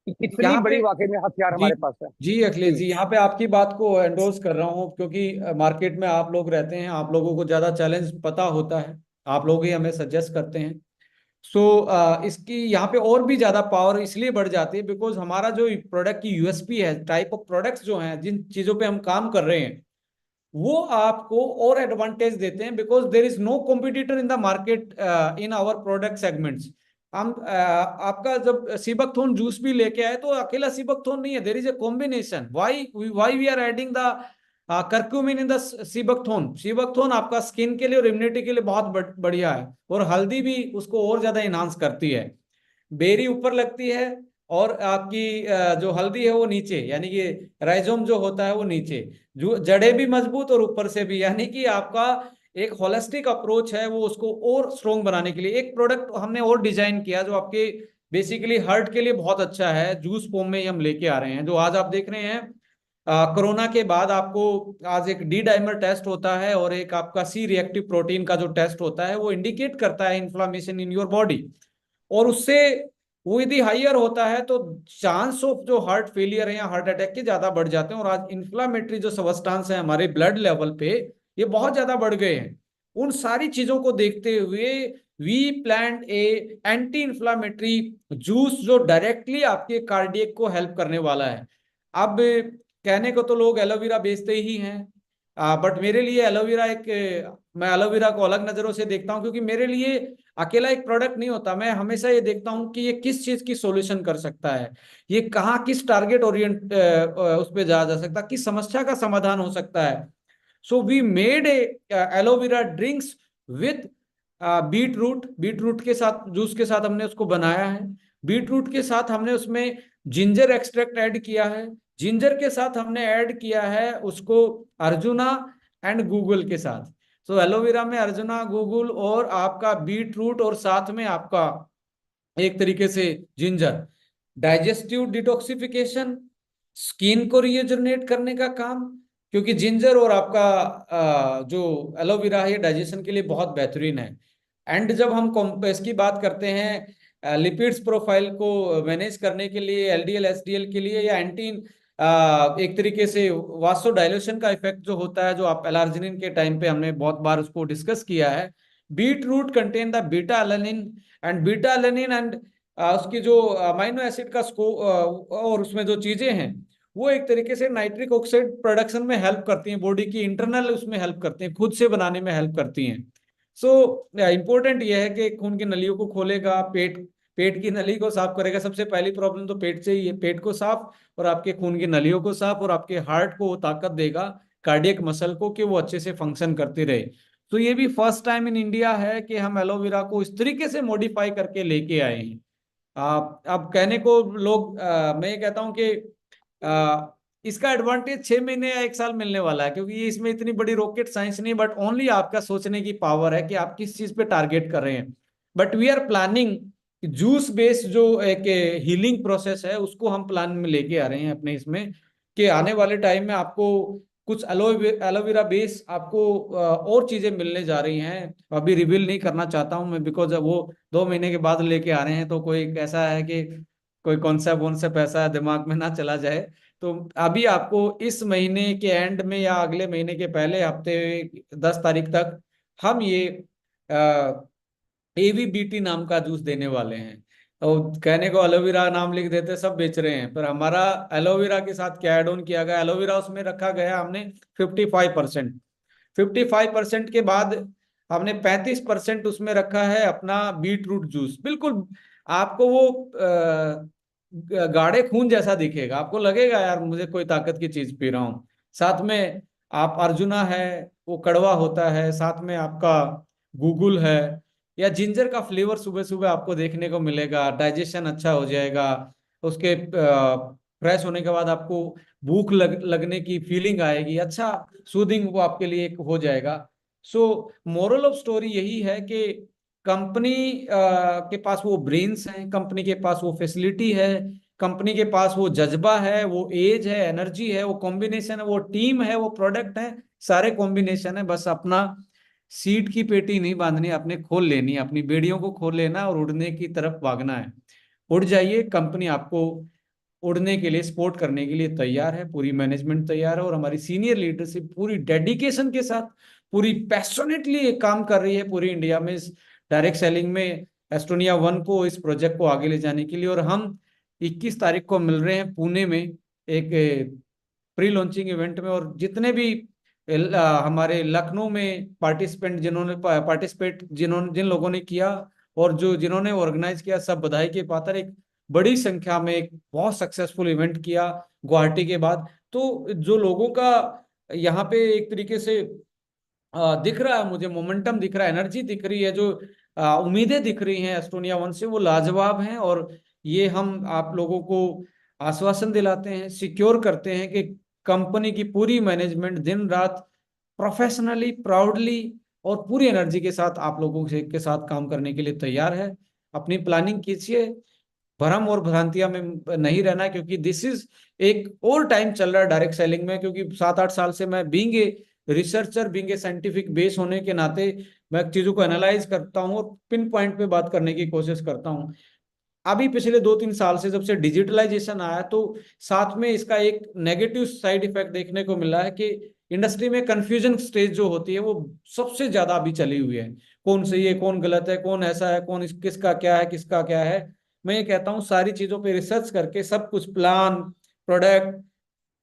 कि कितनी यहाँ बड़ी पे वाकई में हथियार जी हमारे पास है। जी अखिलेश जी जी, यहाँ पे आपकी बात को एंडोर्स कर रहा हूँ, क्योंकि मार्केट में आप लोग रहते हैं, आप लोगों को ज्यादा चैलेंज पता होता है, आप लोग ही हमें सजेस्ट करते हैं। सो इसकी यहाँ पे और भी ज्यादा पावर इसलिए बढ़ जाती है बिकॉज हमारा जो प्रोडक्ट की यूएसपी है, टाइप ऑफ प्रोडक्ट्स जो हैं, जिन चीजों पे हम काम कर रहे हैं, वो आपको और एडवांटेज देते हैं। Because there is no competitor in the market in our product segments. हम आपका जब सीबकथोन जूस भी लेके आए तो अकेला सीबकथोन नहीं है, there is a combination. Why we are adding the curcumin in the sea buckthorn. Sea buckthorn आपका स्किन के लिए और इम्यूनिटी के लिए बहुत बढ़िया है, और हल्दी भी उसको और ज्यादा इनहांस करती है। बेरी ऊपर लगती है और आपकी जो हल्दी है वो नीचे, यानी कि राइजोम जो होता है वो नीचे। जो जड़े भी मजबूत और ऊपर से भी, यानी कि आपका एक होलिस्टिक अप्रोच है वो उसको और स्ट्रोंग बनाने के लिए। एक प्रोडक्ट हमने और डिजाइन किया जो आपके बेसिकली हार्ट के लिए बहुत अच्छा है, जूस फॉर्म में ही हम लेके आ रहे हैं। जो आज आप देख रहे हैं, कोरोना के बाद आपको आज एक डी डाइमर टेस्ट होता है और एक आपका सी रिएक्टिव प्रोटीन का जो टेस्ट होता है, वो इंडिकेट करता है इन्फ्लामेशन इन योर बॉडी। और उससे वो यदि हाइयर होता है तो चांस ऑफ जो हार्ट फेलियर है या हार्ट अटैक के ज्यादा बढ़ जाते हैं। और आज इन्फ्लामेटरी जो सबस्टांस है हमारे ब्लड लेवल पे, ये बहुत ज्यादा बढ़ गए हैं। उन सारी चीजों को देखते हुए we plan a anti inflammatory juice जो डायरेक्टली आपके कार्डियक को हेल्प करने वाला है। अब कहने को तो लोग एलोवेरा बेचते ही हैं, बट मेरे लिए एलोवेरा मैं एलोवेरा को अलग नजरों से देखता हूं, क्योंकि मेरे लिए अकेला एक प्रोडक्ट नहीं होता। मैं हमेशा ये देखता हूं कि ये किस चीज की सॉल्यूशन कर सकता है, ये कहाँ किस टारगेट ओरिएंट उस पर जा सकता, किस समस्या का समाधान हो सकता है। So we made a aloe vera drinks with beetroot के साथ, जूस के साथ हमने उसको बनाया है। बीट रूट के साथ हमने उसमें जिंजर एक्सट्रैक्ट ऐड किया है। जिंजर के साथ हमने ऐड किया है उसको अर्जुना एंड गूगल के साथ। सो एलोवेरा में अर्जुना, गूगल और आपका बीट रूट, और साथ में आपका एक तरीके से जिंजर। डाइजेस्टिव डिटॉक्सिफिकेशन, स्किन को रीजनरेट करने का काम, क्योंकि जिंजर और आपका जो एलोवेरा है डाइजेशन के लिए बहुत बेहतरीन है। एंड जब हम इसकी बात करते हैं लिपिड्स प्रोफाइल को मैनेज करने के लिए, एलडीएल एसडीएल के लिए, या एंटी एक तरीके से वासोडाइलेशन का इफेक्ट जो होता है, जो आप एलार्जिनिन के टाइम पे हमने बहुत बार उसको डिस्कस किया है। Beetroot contain the beta alanine, and beta alanine and उसकी जो अमाइनो एसिड का और उसमें जो चीजें हैं वो एक तरीके से नाइट्रिक ऑक्साइड प्रोडक्शन में हेल्प करती हैं, बॉडी की इंटरनल उसमें हेल्प करती हैं, खुद से बनाने में हेल्प करती हैं। सो इम्पोर्टेंट ये है कि खून की नलियों को खोलेगा, पेट पेट की नली को साफ करेगा। सबसे पहली प्रॉब्लम तो पेट से ही है, पेट को साफ और आपके खून की नलियों को साफ, और आपके हार्ट को वो ताकत देगा, कार्डियक मसल को, कि वो अच्छे से फंक्शन करती रहे। तो ये भी फर्स्ट टाइम इन इंडिया है कि हम एलोवेरा को इस तरीके से मॉडिफाई करके लेके आए हैं। अब कहने को लोग मैं ये कहता हूँ कि इसका एडवांटेज 6 महीने या 1 साल मिलने वाला है, क्योंकि ये इसमें इतनी बड़ी रॉकेट साइंस नहीं, बट ओनली आपका सोचने की पावर है कि आप किस चीज पे टारगेट कर रहे हैं। But we are planning juice based जो एक हीलिंग प्रोसेस है उसको हम प्लान में लेके आ रहे हैं अपने इसमें, कि आने वाले टाइम में आपको कुछ एलोवेरा बेस आपको और चीजें मिलने जा रही हैं। अभी रिवील नहीं करना चाहता हूं मैं, बिकॉज वो 2 महीने के बाद लेके आ रहे हैं, तो कोई ऐसा है कि कोई कॉन्सेप्ट ऐसा दिमाग में ना चला जाए। तो अभी आपको इस महीने के एंड में या अगले महीने के पहले हफ्ते 10 तारीख तक हम ये एवीबीटी नाम का जूस देने वाले हैं। और कहने को एलोवेरा नाम लिख देते सब बेच रहे हैं, पर हमारा एलोवेरा के साथ क्या एड ऑन किया गया, एलोवेरा उसमें रखा गया हमने 55%। 55% के बाद हमने 35% उसमें रखा है अपना बीट रूट जूस। बिल्कुल आपको वो गाढ़े खून जैसा दिखेगा, आपको लगेगा यार मुझे कोई ताकत की चीज पी रहा हूँ। साथ में आप अर्जुना है, वो कड़वा होता है, साथ में आपका गूगल है, या जिंजर का फ्लेवर सुबह सुबह आपको देखने को मिलेगा, डाइजेशन अच्छा हो जाएगा। उसके फ्रेश होने के बाद आपको भूख लगने की फीलिंग आएगी, अच्छा सूदिंग वो आपके लिए एक हो जाएगा। सो मोरल ऑफ स्टोरी यही है कि कंपनी के पास वो ब्रेन्स हैं, कंपनी के पास वो फैसिलिटी है, कंपनी के पास वो जज्बा है, वो एज है, एनर्जी है, वो कॉम्बिनेशन है, वो टीम है, वो प्रोडक्ट है, सारे कॉम्बिनेशन है। बस अपना सीट की पेटी नहीं बांधनी, अपने खोल लेनी, अपनी बेड़ियों को खोल लेना और उड़ने की तरफ भागना है। उड़ जाइए, कंपनी आपको उड़ने के लिए सपोर्ट करने के लिए तैयार है, पूरी मैनेजमेंट तैयार है, और हमारी सीनियर लीडरशिप पूरी डेडिकेशन के साथ, पूरी पैशनेटली काम कर रही है पूरी इंडिया में इस डायरेक्ट सेलिंग में एस्टोनिया 1 को, इस प्रोजेक्ट को आगे ले जाने के लिए। और हम 21 तारीख को मिल रहे हैं पुणे में एक प्री लॉन्चिंग इवेंट में, और जितने भी हमारे लखनऊ में पार्टिसिपेट जिन लोगों ने किया और जो जिन्होंने ऑर्गेनाइज किया, सब बधाई के पात्र। एक बड़ी संख्या में एक बहुत सक्सेसफुल इवेंट किया गुवाहाटी के बाद। तो जो लोगों का यहाँ पे एक तरीके से दिख रहा है, मुझे मोमेंटम दिख रहा है, एनर्जी दिख रही है, जो उम्मीदें दिख रही हैं एस्टोनिया 1 से, वो लाजवाब हैं। और ये हम आप लोगों को आश्वासन दिलाते हैं, सिक्योर करते हैं कि कंपनी की पूरी मैनेजमेंट दिन रात प्रोफेशनली, प्राउडली और पूरी एनर्जी के साथ आप लोगों के साथ काम करने के लिए तैयार है। अपनी प्लानिंग कीजिए, भ्रम और भ्रांतियां में नहीं रहना, क्योंकि दिस इज एक और टाइम चल रहा है डायरेक्ट सेलिंग में। क्योंकि 7-8 साल से मैं being a researcher, being a scientific base होने के नाते मैं चीजों को एनालाइज करता हूँ और पिन पॉइंट पे बात करने की कोशिश करता हूँ। अभी पिछले 2-3 साल से जब से डिजिटलाइजेशन आया, तो साथ में इसका एक नेगेटिव साइड इफेक्ट देखने को मिला है कि इंडस्ट्री में कंफ्यूजन स्टेज जो होती है वो सबसे ज्यादा अभी चली हुई है। कौन सही है, कौन गलत है, कौन ऐसा है, कौन किसका क्या है, किसका क्या है। मैं ये कहता हूँ सारी चीजों पे रिसर्च करके सब कुछ प्लान, प्रोडक्ट,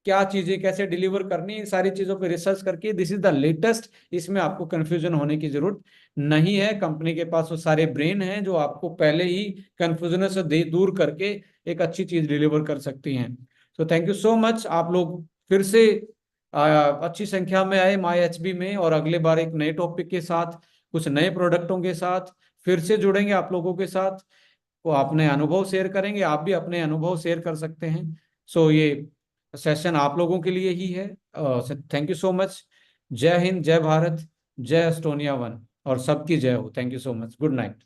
क्या चीजें कैसे डिलीवर करनी है, सारी चीजों पे रिसर्च करके दिस इज द लेटेस्ट। इसमें आपको कंफ्यूजन होने की जरूरत नहीं है। कंपनी के पास वो सारे ब्रेन हैं जो आपको पहले ही कंफ्यूजन से दूर करके एक अच्छी चीज डिलीवर कर सकती हैं। So thank you so much. आप लोग फिर से अच्छी संख्या में आए माई एचबी में, और अगले बार एक नए टॉपिक के साथ, कुछ नए प्रोडक्टों के साथ फिर से जुड़ेंगे आप लोगों के साथ। वो अपने अनुभव शेयर करेंगे, आप भी अपने अनुभव शेयर कर सकते हैं। सो ये सेशन आप लोगों के लिए ही है। Thank you so much. जय हिंद, जय भारत, जय एस्टोनिया 1, और सबकी जय हो। Thank you so much. Good night.